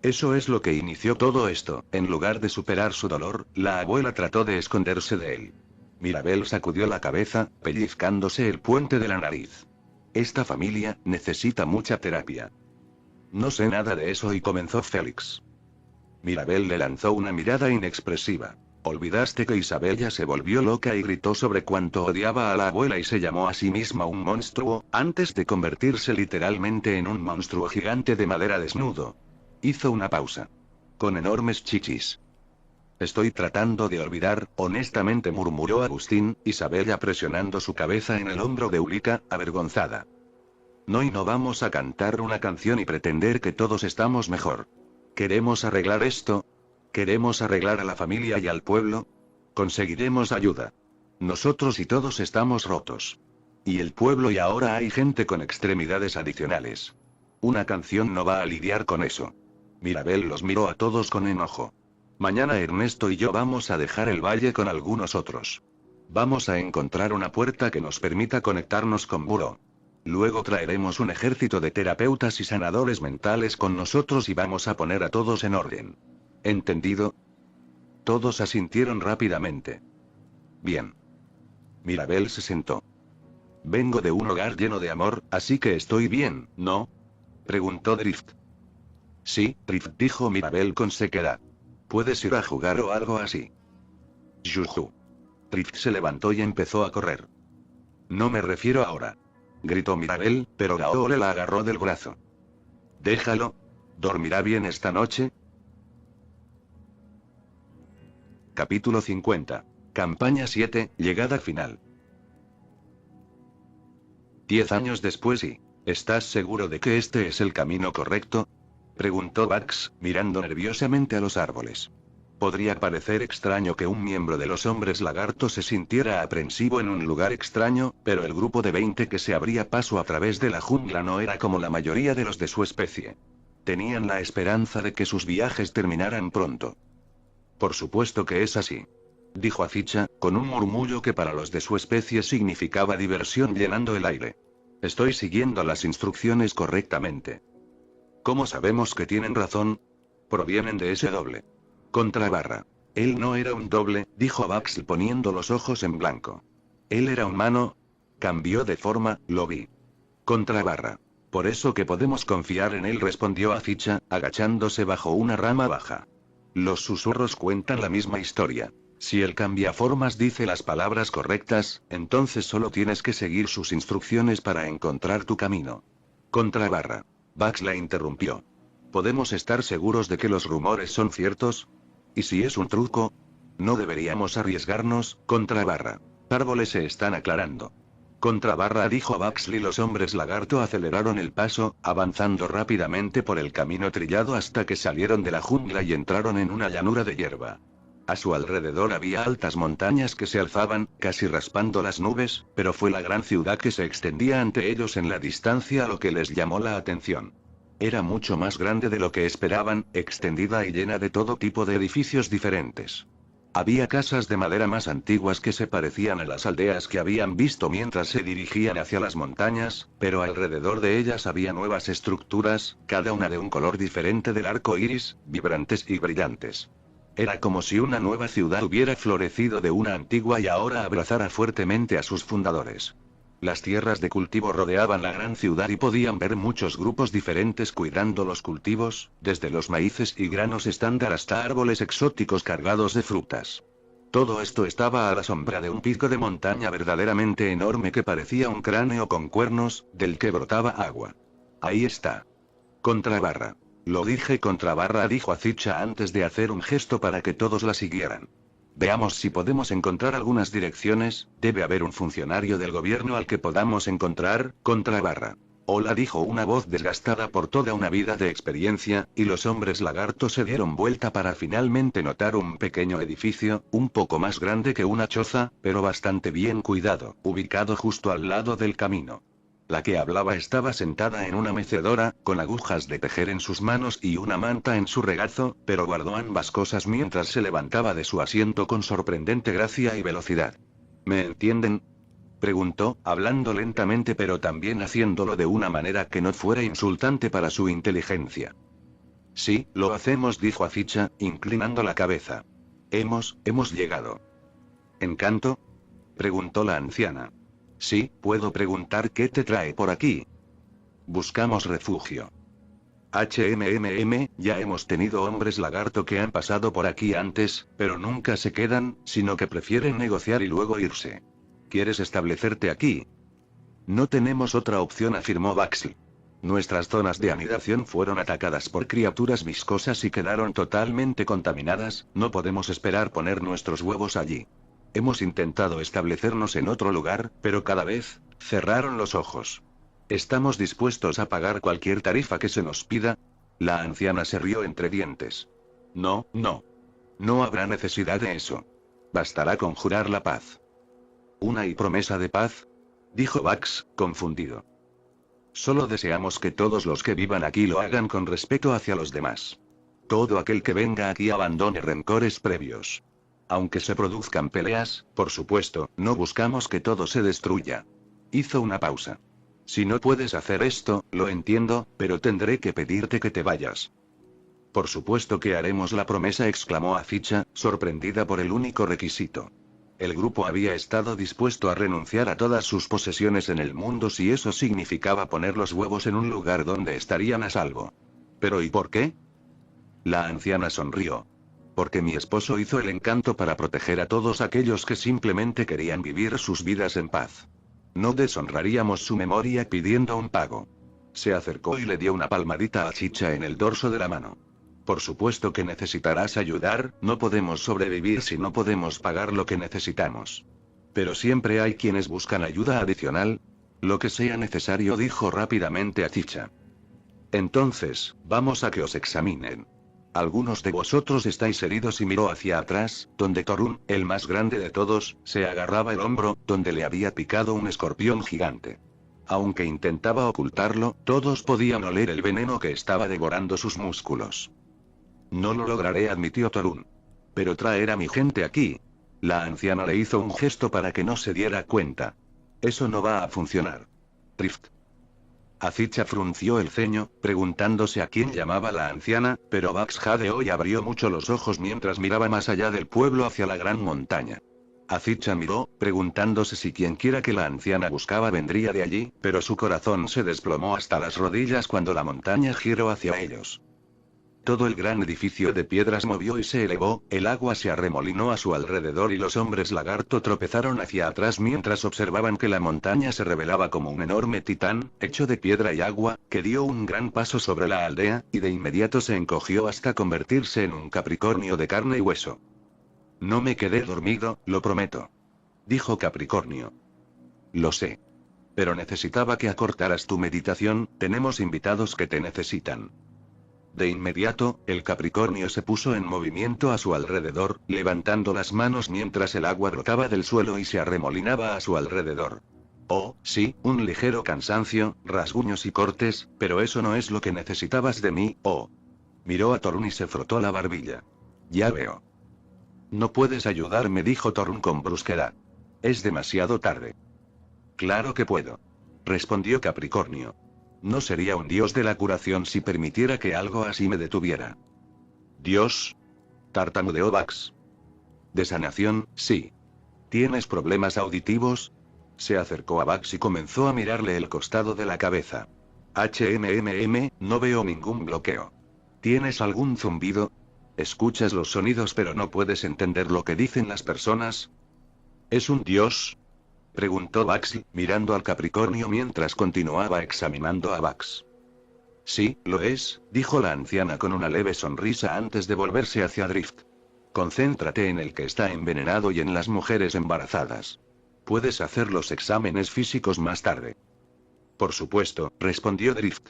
Eso es lo que inició todo esto. En lugar de superar su dolor, la abuela trató de esconderse de él. Mirabel sacudió la cabeza, pellizcándose el puente de la nariz. Esta familia necesita mucha terapia. No sé nada de eso, y comenzó Félix. Mirabel le lanzó una mirada inexpresiva. Olvidaste que Isabella se volvió loca y gritó sobre cuánto odiaba a la abuela y se llamó a sí misma un monstruo, antes de convertirse literalmente en un monstruo gigante de madera desnudo. Hizo una pausa. Con enormes chichis. Estoy tratando de olvidar, honestamente, murmuró Agustín, Isabella presionando su cabeza en el hombro de Ulrica, avergonzada. No, y no vamos a cantar una canción y pretender que todos estamos mejor. ¿Queremos arreglar esto? ¿Queremos arreglar a la familia y al pueblo? Conseguiremos ayuda. Nosotros y todos estamos rotos. Y el pueblo, y ahora hay gente con extremidades adicionales. Una canción no va a lidiar con eso. Mirabel los miró a todos con enojo. Mañana Ernesto y yo vamos a dejar el valle con algunos otros. Vamos a encontrar una puerta que nos permita conectarnos con Buró. Luego traeremos un ejército de terapeutas y sanadores mentales con nosotros y vamos a poner a todos en orden. ¿Entendido? Todos asintieron rápidamente. Bien. Mirabel se sentó. Vengo de un hogar lleno de amor, así que estoy bien, ¿no? Preguntó Drift. Sí, Drift, dijo Mirabel con sequedad. ¿Puedes ir a jugar o algo así? Yuju. Drift se levantó y empezó a correr. No me refiero ahora. Gritó Mirabel, pero Gaole la agarró del brazo. Déjalo. ¿Dormirá bien esta noche? Capítulo 50. Campaña 7, llegada final. 10 años después y... ¿Estás seguro de que este es el camino correcto? Preguntó Bax, mirando nerviosamente a los árboles. Podría parecer extraño que un miembro de los hombres lagarto se sintiera aprensivo en un lugar extraño, pero el grupo de 20 que se abría paso a través de la jungla no era como la mayoría de los de su especie. Tenían la esperanza de que sus viajes terminaran pronto. Por supuesto que es así. Dijo Aficha, con un murmullo que para los de su especie significaba diversión llenando el aire. Estoy siguiendo las instrucciones correctamente. ¿Cómo sabemos que tienen razón? Provienen de ese doble. Contrabarra. Él no era un doble, dijo Baxl poniendo los ojos en blanco. Él era humano. Cambió de forma, lo vi. Contrabarra. Por eso que podemos confiar en él, respondió Aficha, agachándose bajo una rama baja. Los susurros cuentan la misma historia. Si el cambiaformas dice las palabras correctas, entonces solo tienes que seguir sus instrucciones para encontrar tu camino. Contrabarra. Bax la interrumpió. ¿Podemos estar seguros de que los rumores son ciertos? ¿Y si es un truco? No deberíamos arriesgarnos, contrabarra. Árboles se están aclarando. Contrabarra, dijo Baxley. Los hombres lagarto aceleraron el paso, avanzando rápidamente por el camino trillado hasta que salieron de la jungla y entraron en una llanura de hierba. A su alrededor había altas montañas que se alzaban, casi raspando las nubes, pero fue la gran ciudad que se extendía ante ellos en la distancia lo que les llamó la atención. Era mucho más grande de lo que esperaban, extendida y llena de todo tipo de edificios diferentes. Había casas de madera más antiguas que se parecían a las aldeas que habían visto mientras se dirigían hacia las montañas, pero alrededor de ellas había nuevas estructuras, cada una de un color diferente del arco iris, vibrantes y brillantes. Era como si una nueva ciudad hubiera florecido de una antigua y ahora abrazara fuertemente a sus fundadores. Las tierras de cultivo rodeaban la gran ciudad y podían ver muchos grupos diferentes cuidando los cultivos, desde los maíces y granos estándar hasta árboles exóticos cargados de frutas. Todo esto estaba a la sombra de un pico de montaña verdaderamente enorme que parecía un cráneo con cuernos, del que brotaba agua. Ahí está. Contrabarra. Lo dije, contrabarra, dijo Azicha antes de hacer un gesto para que todos la siguieran. Veamos si podemos encontrar algunas direcciones. Debe haber un funcionario del gobierno al que podamos encontrar, contrabarra. Hola, dijo una voz desgastada por toda una vida de experiencia, y los hombres lagartos se dieron vuelta para finalmente notar un pequeño edificio, un poco más grande que una choza, pero bastante bien cuidado, ubicado justo al lado del camino. La que hablaba estaba sentada en una mecedora, con agujas de tejer en sus manos y una manta en su regazo, pero guardó ambas cosas mientras se levantaba de su asiento con sorprendente gracia y velocidad. ¿Me entienden? Preguntó, hablando lentamente pero también haciéndolo de una manera que no fuera insultante para su inteligencia. Sí, lo hacemos, dijo Azicha, inclinando la cabeza. Hemos llegado. ¿Encanto? Preguntó la anciana. Sí, puedo preguntar qué te trae por aquí. Buscamos refugio. Ya hemos tenido hombres lagarto que han pasado por aquí antes, pero nunca se quedan, sino que prefieren negociar y luego irse. ¿Quieres establecerte aquí? No tenemos otra opción, afirmó Baxi. Nuestras zonas de anidación fueron atacadas por criaturas viscosas y quedaron totalmente contaminadas, no podemos esperar poner nuestros huevos allí. Hemos intentado establecernos en otro lugar, pero cada vez, cerraron los ojos. ¿Estamos dispuestos a pagar cualquier tarifa que se nos pida? La anciana se rió entre dientes. No, no. No habrá necesidad de eso. Bastará con jurar la paz. ¿Una y promesa de paz? Dijo Bax, confundido. Solo deseamos que todos los que vivan aquí lo hagan con respeto hacia los demás. Todo aquel que venga aquí abandone rencores previos. Aunque se produzcan peleas, por supuesto, no buscamos que todo se destruya. Hizo una pausa. Si no puedes hacer esto, lo entiendo, pero tendré que pedirte que te vayas. Por supuesto que haremos la promesa, exclamó Azicha, sorprendida por el único requisito. El grupo había estado dispuesto a renunciar a todas sus posesiones en el mundo si eso significaba poner los huevos en un lugar donde estarían a salvo. ¿Pero y por qué? La anciana sonrió. Porque mi esposo hizo el encanto para proteger a todos aquellos que simplemente querían vivir sus vidas en paz. No deshonraríamos su memoria pidiendo un pago. Se acercó y le dio una palmadita a Azicha en el dorso de la mano. Por supuesto que necesitarás ayudar, no podemos sobrevivir si no podemos pagar lo que necesitamos. Pero siempre hay quienes buscan ayuda adicional. Lo que sea necesario, dijo rápidamente Azicha. Entonces, vamos a que os examinen. Algunos de vosotros estáis heridos, y miró hacia atrás, donde Torun, el más grande de todos, se agarraba el hombro, donde le había picado un escorpión gigante. Aunque intentaba ocultarlo, todos podían oler el veneno que estaba devorando sus músculos. No lo lograré, admitió Torun. Pero traer a mi gente aquí. La anciana le hizo un gesto para que no se diera cuenta. Eso no va a funcionar. Drift. Azicha frunció el ceño, preguntándose a quién llamaba la anciana, pero Bax jadeó y abrió mucho los ojos mientras miraba más allá del pueblo hacia la gran montaña. Azicha miró, preguntándose si quienquiera que la anciana buscaba vendría de allí, pero su corazón se desplomó hasta las rodillas cuando la montaña giró hacia ellos. Todo el gran edificio de piedras movió y se elevó, el agua se arremolinó a su alrededor y los hombres lagarto tropezaron hacia atrás mientras observaban que la montaña se revelaba como un enorme titán, hecho de piedra y agua, que dio un gran paso sobre la aldea, y de inmediato se encogió hasta convertirse en un Capricornio de carne y hueso. No me quedé dormido, lo prometo. Dijo Capricornio. Lo sé. Pero necesitaba que acortaras tu meditación, tenemos invitados que te necesitan. De inmediato, el Capricornio se puso en movimiento a su alrededor, levantando las manos mientras el agua brotaba del suelo y se arremolinaba a su alrededor. Oh, sí, un ligero cansancio, rasguños y cortes, pero eso no es lo que necesitabas de mí, oh. Miró a Torun y se frotó la barbilla. Ya veo. No puedes ayudarme, dijo Torun con brusquedad. Es demasiado tarde. Claro que puedo. Respondió Capricornio. No sería un dios de la curación si permitiera que algo así me detuviera. ¿Dios? Tartamudeó Bax. De sanación, sí. ¿Tienes problemas auditivos? Se acercó a Bax y comenzó a mirarle el costado de la cabeza. No veo ningún bloqueo. ¿Tienes algún zumbido? ¿Escuchas los sonidos pero no puedes entender lo que dicen las personas? ¿Es un dios? Preguntó Baxi, mirando al Capricornio mientras continuaba examinando a Bax. Sí, lo es, dijo la anciana con una leve sonrisa antes de volverse hacia Drift. Concéntrate en el que está envenenado y en las mujeres embarazadas. Puedes hacer los exámenes físicos más tarde. Por supuesto, respondió Drift.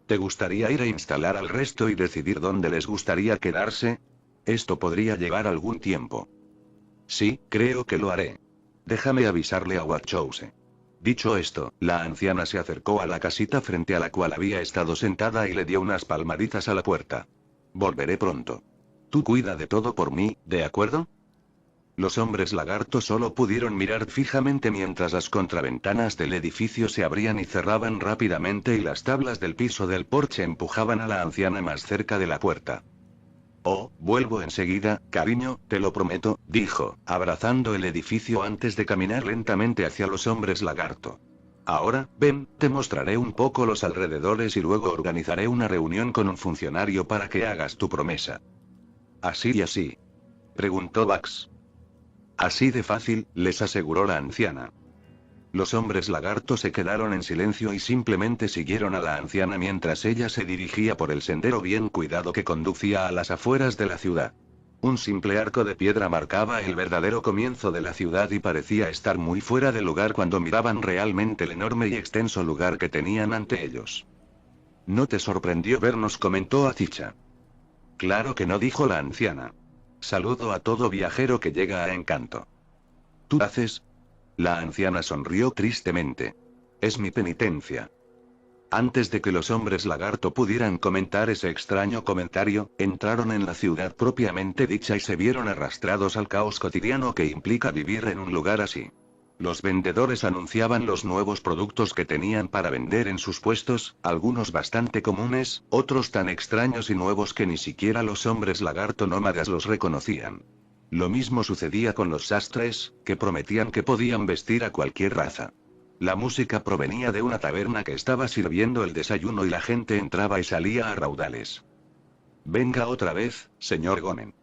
¿Te gustaría ir a instalar al resto y decidir dónde les gustaría quedarse? Esto podría llevar algún tiempo. Sí, creo que lo haré. Déjame avisarle a Wachowse. Dicho esto, la anciana se acercó a la casita frente a la cual había estado sentada y le dio unas palmaditas a la puerta. Volveré pronto. Tú cuida de todo por mí, ¿de acuerdo? Los hombres lagarto solo pudieron mirar fijamente mientras las contraventanas del edificio se abrían y cerraban rápidamente y las tablas del piso del porche empujaban a la anciana más cerca de la puerta. Oh, vuelvo enseguida, cariño, te lo prometo, dijo, abrazando el edificio antes de caminar lentamente hacia los hombres lagarto. Ahora, ven, te mostraré un poco los alrededores y luego organizaré una reunión con un funcionario para que hagas tu promesa. ¿Así y así?, preguntó Bugs. Así de fácil, les aseguró la anciana. Los hombres lagarto se quedaron en silencio y simplemente siguieron a la anciana mientras ella se dirigía por el sendero bien cuidado que conducía a las afueras de la ciudad. Un simple arco de piedra marcaba el verdadero comienzo de la ciudad y parecía estar muy fuera de lugar cuando miraban realmente el enorme y extenso lugar que tenían ante ellos. ¿No te sorprendió vernos?, comentó Azicha. Claro que no, dijo la anciana. Saludo a todo viajero que llega a Encanto. ¿Tú haces? La anciana sonrió tristemente. Es mi penitencia. Antes de que los hombres lagarto pudieran comentar ese extraño comentario, entraron en la ciudad propiamente dicha y se vieron arrastrados al caos cotidiano que implica vivir en un lugar así. Los vendedores anunciaban los nuevos productos que tenían para vender en sus puestos, algunos bastante comunes, otros tan extraños y nuevos que ni siquiera los hombres lagarto nómadas los reconocían. Lo mismo sucedía con los sastres, que prometían que podían vestir a cualquier raza. La música provenía de una taberna que estaba sirviendo el desayuno y la gente entraba y salía a raudales. Venga otra vez, señor Gonen,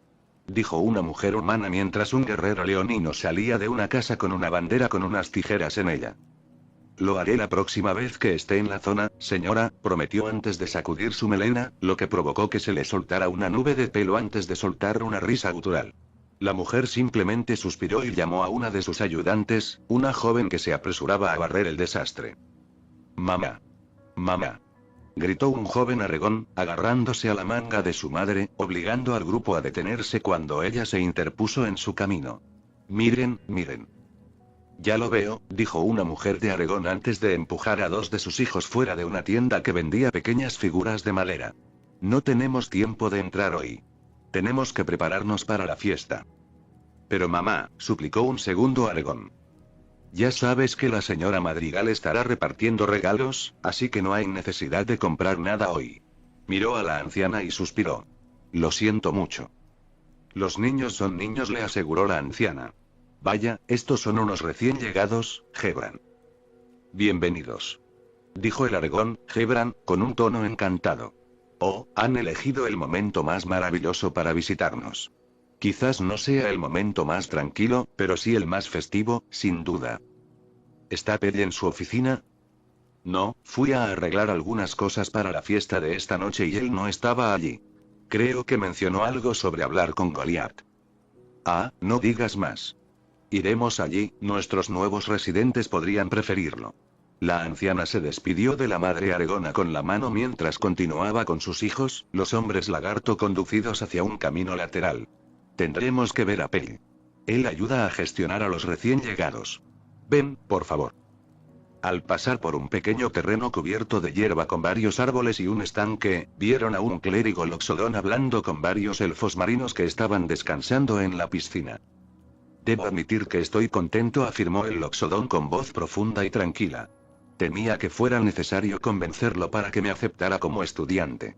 dijo una mujer humana mientras un guerrero leonino salía de una casa con una bandera con unas tijeras en ella. Lo haré la próxima vez que esté en la zona, señora, prometió antes de sacudir su melena, lo que provocó que se le soltara una nube de pelo antes de soltar una risa gutural. La mujer simplemente suspiró y llamó a una de sus ayudantes, una joven que se apresuraba a barrer el desastre. Mamá. Mamá, gritó un joven arregón, agarrándose a la manga de su madre, obligando al grupo a detenerse cuando ella se interpuso en su camino. Miren, miren. Ya lo veo, dijo una mujer de Aragón antes de empujar a dos de sus hijos fuera de una tienda que vendía pequeñas figuras de madera. No tenemos tiempo de entrar hoy. Tenemos que prepararnos para la fiesta. Pero mamá, suplicó un segundo Aragón. Ya sabes que la señora Madrigal estará repartiendo regalos, así que no hay necesidad de comprar nada hoy. Miró a la anciana y suspiró. Lo siento mucho. Los niños son niños, le aseguró la anciana. Vaya, estos son unos recién llegados, Hebran. Bienvenidos, dijo el Aragón, Hebran, con un tono encantado. Oh, han elegido el momento más maravilloso para visitarnos. Quizás no sea el momento más tranquilo, pero sí el más festivo, sin duda. ¿Está Pelle en su oficina? No, fui a arreglar algunas cosas para la fiesta de esta noche y él no estaba allí. Creo que mencionó algo sobre hablar con Goliath. Ah, no digas más. Iremos allí, nuestros nuevos residentes podrían preferirlo. La anciana se despidió de la madre Aregona con la mano mientras continuaba con sus hijos, los hombres lagarto conducidos hacia un camino lateral. Tendremos que ver a Pelle. Él ayuda a gestionar a los recién llegados. Ven, por favor. Al pasar por un pequeño terreno cubierto de hierba con varios árboles y un estanque, vieron a un clérigo loxodón hablando con varios elfos marinos que estaban descansando en la piscina. Debo admitir que estoy contento, afirmó el loxodón con voz profunda y tranquila. Temía que fuera necesario convencerlo para que me aceptara como estudiante.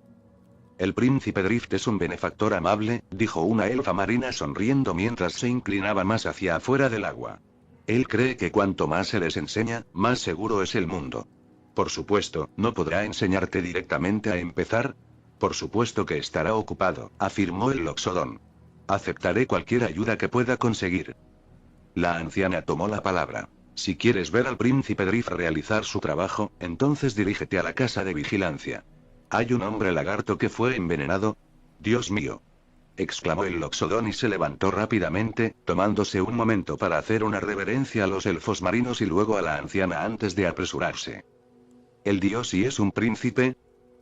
El príncipe Drift es un benefactor amable, dijo una elfa marina sonriendo mientras se inclinaba más hacia afuera del agua. Él cree que cuanto más se les enseña, más seguro es el mundo. Por supuesto, ¿no podrá enseñarte directamente a empezar? Por supuesto que estará ocupado, afirmó el loxodón. Aceptaré cualquier ayuda que pueda conseguir. La anciana tomó la palabra. Si quieres ver al príncipe Drift realizar su trabajo, entonces dirígete a la casa de vigilancia. ¿Hay un hombre lagarto que fue envenenado? Dios mío, exclamó el loxodón y se levantó rápidamente, tomándose un momento para hacer una reverencia a los elfos marinos y luego a la anciana antes de apresurarse. ¿El dios y es un príncipe?,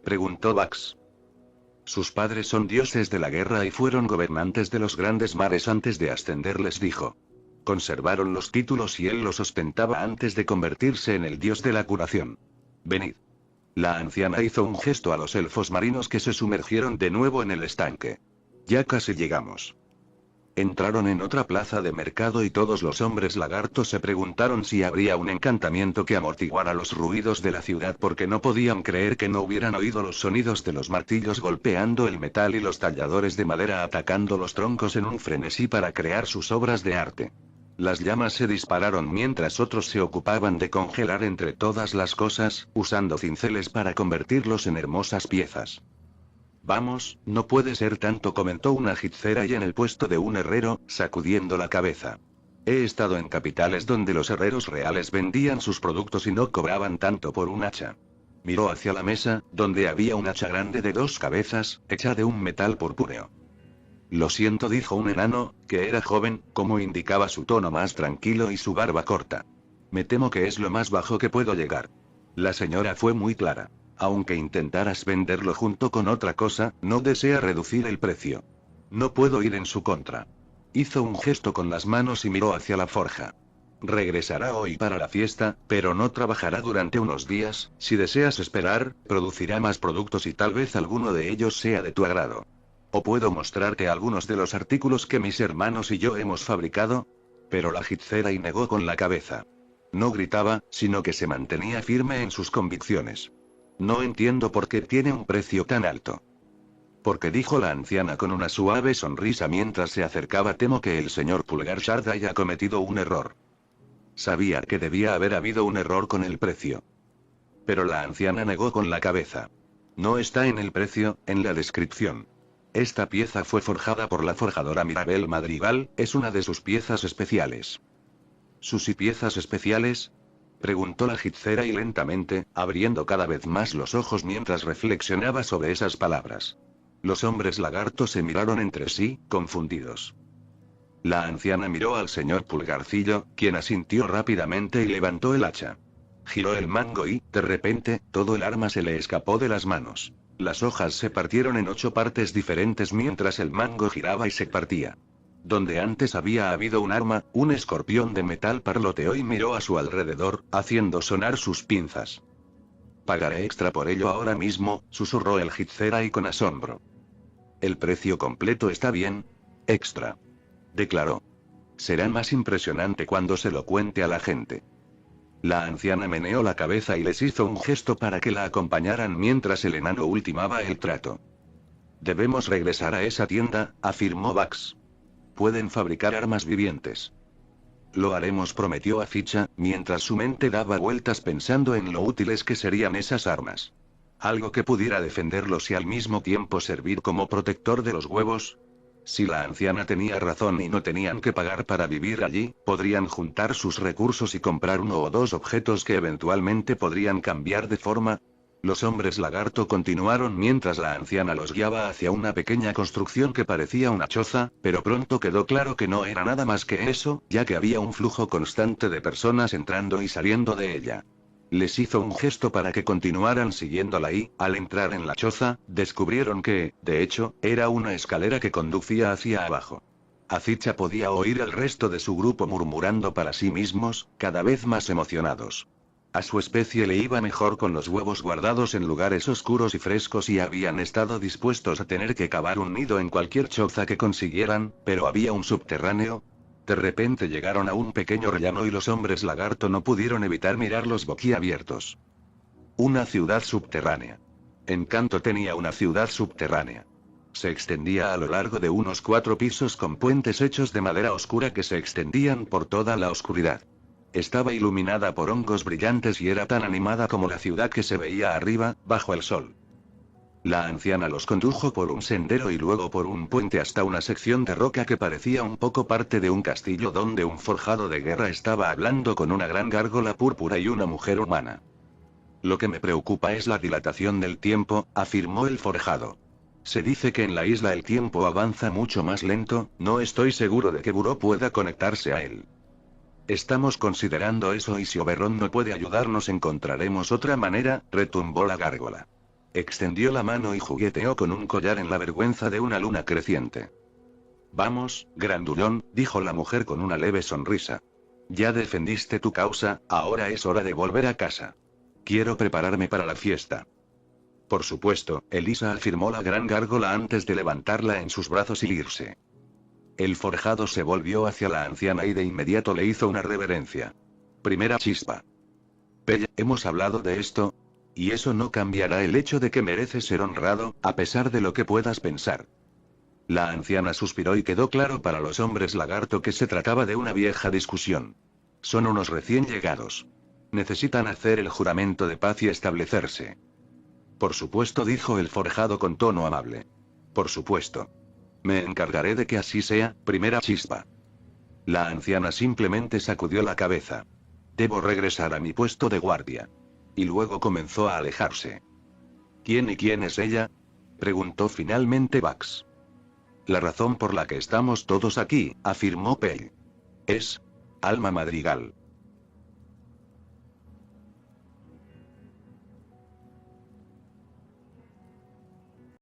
preguntó Bugs. Sus padres son dioses de la guerra y fueron gobernantes de los grandes mares antes de ascender, les dijo. Conservaron los títulos y él los ostentaba antes de convertirse en el dios de la curación. Venid. La anciana hizo un gesto a los elfos marinos que se sumergieron de nuevo en el estanque. Ya casi llegamos. Entraron en otra plaza de mercado y todos los hombres lagartos se preguntaron si habría un encantamiento que amortiguara los ruidos de la ciudad porque no podían creer que no hubieran oído los sonidos de los martillos golpeando el metal y los talladores de madera atacando los troncos en un frenesí para crear sus obras de arte. Las llamas se dispararon mientras otros se ocupaban de congelar entre todas las cosas, usando cinceles para convertirlos en hermosas piezas. Vamos, no puede ser tanto, comentó una hechicera y en el puesto de un herrero, sacudiendo la cabeza. He estado en capitales donde los herreros reales vendían sus productos y no cobraban tanto por un hacha. Miró hacia la mesa, donde había un hacha grande de 2 cabezas, hecha de un metal purpúreo. Lo siento, dijo un enano, que era joven, como indicaba su tono más tranquilo y su barba corta. Me temo que es lo más bajo que puedo llegar. La señora fue muy clara. Aunque intentaras venderlo junto con otra cosa, no desea reducir el precio. No puedo ir en su contra. Hizo un gesto con las manos y miró hacia la forja. Regresará hoy para la fiesta, pero no trabajará durante unos días. Si deseas esperar, producirá más productos y tal vez alguno de ellos sea de tu agrado. O puedo mostrarte algunos de los artículos que mis hermanos y yo hemos fabricado. Pero la hechicera negó con la cabeza. No gritaba, sino que se mantenía firme en sus convicciones. No entiendo por qué tiene un precio tan alto. Porque, dijo la anciana con una suave sonrisa mientras se acercaba, temo que el señor Pulgarshard haya cometido un error. Sabía que debía haber habido un error con el precio. Pero la anciana negó con la cabeza. No está en el precio, en la descripción. Esta pieza fue forjada por la forjadora Mirabel Madrigal, es una de sus piezas especiales. ¿Sus y piezas especiales? Preguntó la hechicera y lentamente, abriendo cada vez más los ojos mientras reflexionaba sobre esas palabras. Los hombres lagartos se miraron entre sí, confundidos. La anciana miró al señor Pulgarcillo, quien asintió rápidamente y levantó el hacha. Giró el mango y, de repente, todo el arma se le escapó de las manos. Las hojas se partieron en 8 partes diferentes mientras el mango giraba y se partía. Donde antes había habido un arma, un escorpión de metal parloteó y miró a su alrededor, haciendo sonar sus pinzas. Pagaré extra por ello ahora mismo, susurró el hechicera y con asombro. El precio completo está bien. Extra. Declaró. Será más impresionante cuando se lo cuente a la gente. La anciana meneó la cabeza y les hizo un gesto para que la acompañaran mientras el enano ultimaba el trato. Debemos regresar a esa tienda, afirmó Bax. Pueden fabricar armas vivientes. Lo haremos, prometió Aficha, mientras su mente daba vueltas pensando en lo útiles que serían esas armas. Algo que pudiera defenderlos y al mismo tiempo servir como protector de los huevos. Si la anciana tenía razón y no tenían que pagar para vivir allí, podrían juntar sus recursos y comprar 1 o 2 objetos que eventualmente podrían cambiar de forma. Los hombres lagarto continuaron mientras la anciana los guiaba hacia una pequeña construcción que parecía una choza, pero pronto quedó claro que no era nada más que eso, ya que había un flujo constante de personas entrando y saliendo de ella. Les hizo un gesto para que continuaran siguiéndola y, al entrar en la choza, descubrieron que, de hecho, era una escalera que conducía hacia abajo. Aficha podía oír al resto de su grupo murmurando para sí mismos, cada vez más emocionados. A su especie le iba mejor con los huevos guardados en lugares oscuros y frescos y habían estado dispuestos a tener que cavar un nido en cualquier choza que consiguieran, pero había un subterráneo. De repente llegaron a un pequeño rellano y los hombres lagarto no pudieron evitar mirarlos boquiabiertos. Una ciudad subterránea. Encanto tenía una ciudad subterránea. Se extendía a lo largo de unos 4 pisos con puentes hechos de madera oscura que se extendían por toda la oscuridad. Estaba iluminada por hongos brillantes y era tan animada como la ciudad que se veía arriba, bajo el sol. La anciana los condujo por un sendero y luego por un puente hasta una sección de roca que parecía un poco parte de un castillo donde un forjado de guerra estaba hablando con una gran gárgola púrpura y una mujer humana. Lo que me preocupa es la dilatación del tiempo, afirmó el forjado. Se dice que en la isla el tiempo avanza mucho más lento, no estoy seguro de que Buró pueda conectarse a él. Estamos considerando eso y si Oberon no puede ayudarnos encontraremos otra manera, retumbó la gárgola. Extendió la mano y jugueteó con un collar en la vergüenza de una luna creciente. Vamos, grandullón, dijo la mujer con una leve sonrisa. Ya defendiste tu causa, ahora es hora de volver a casa. Quiero prepararme para la fiesta. Por supuesto, Elisa, afirmó la gran gárgola antes de levantarla en sus brazos y irse. El forjado se volvió hacia la anciana y de inmediato le hizo una reverencia. Primera chispa. Pelle, ¿hemos hablado de esto? Y eso no cambiará el hecho de que mereces ser honrado, a pesar de lo que puedas pensar. La anciana suspiró y quedó claro para los hombres lagarto que se trataba de una vieja discusión. Son unos recién llegados. Necesitan hacer el juramento de paz y establecerse. Por supuesto, dijo el forjado con tono amable. Por supuesto. Me encargaré de que así sea, primera chispa. La anciana simplemente sacudió la cabeza. Debo regresar a mi puesto de guardia. Y luego comenzó a alejarse. ¿Quién y quién es ella? Preguntó finalmente Bax. La razón por la que estamos todos aquí, afirmó Pell. Es Alma Madrigal.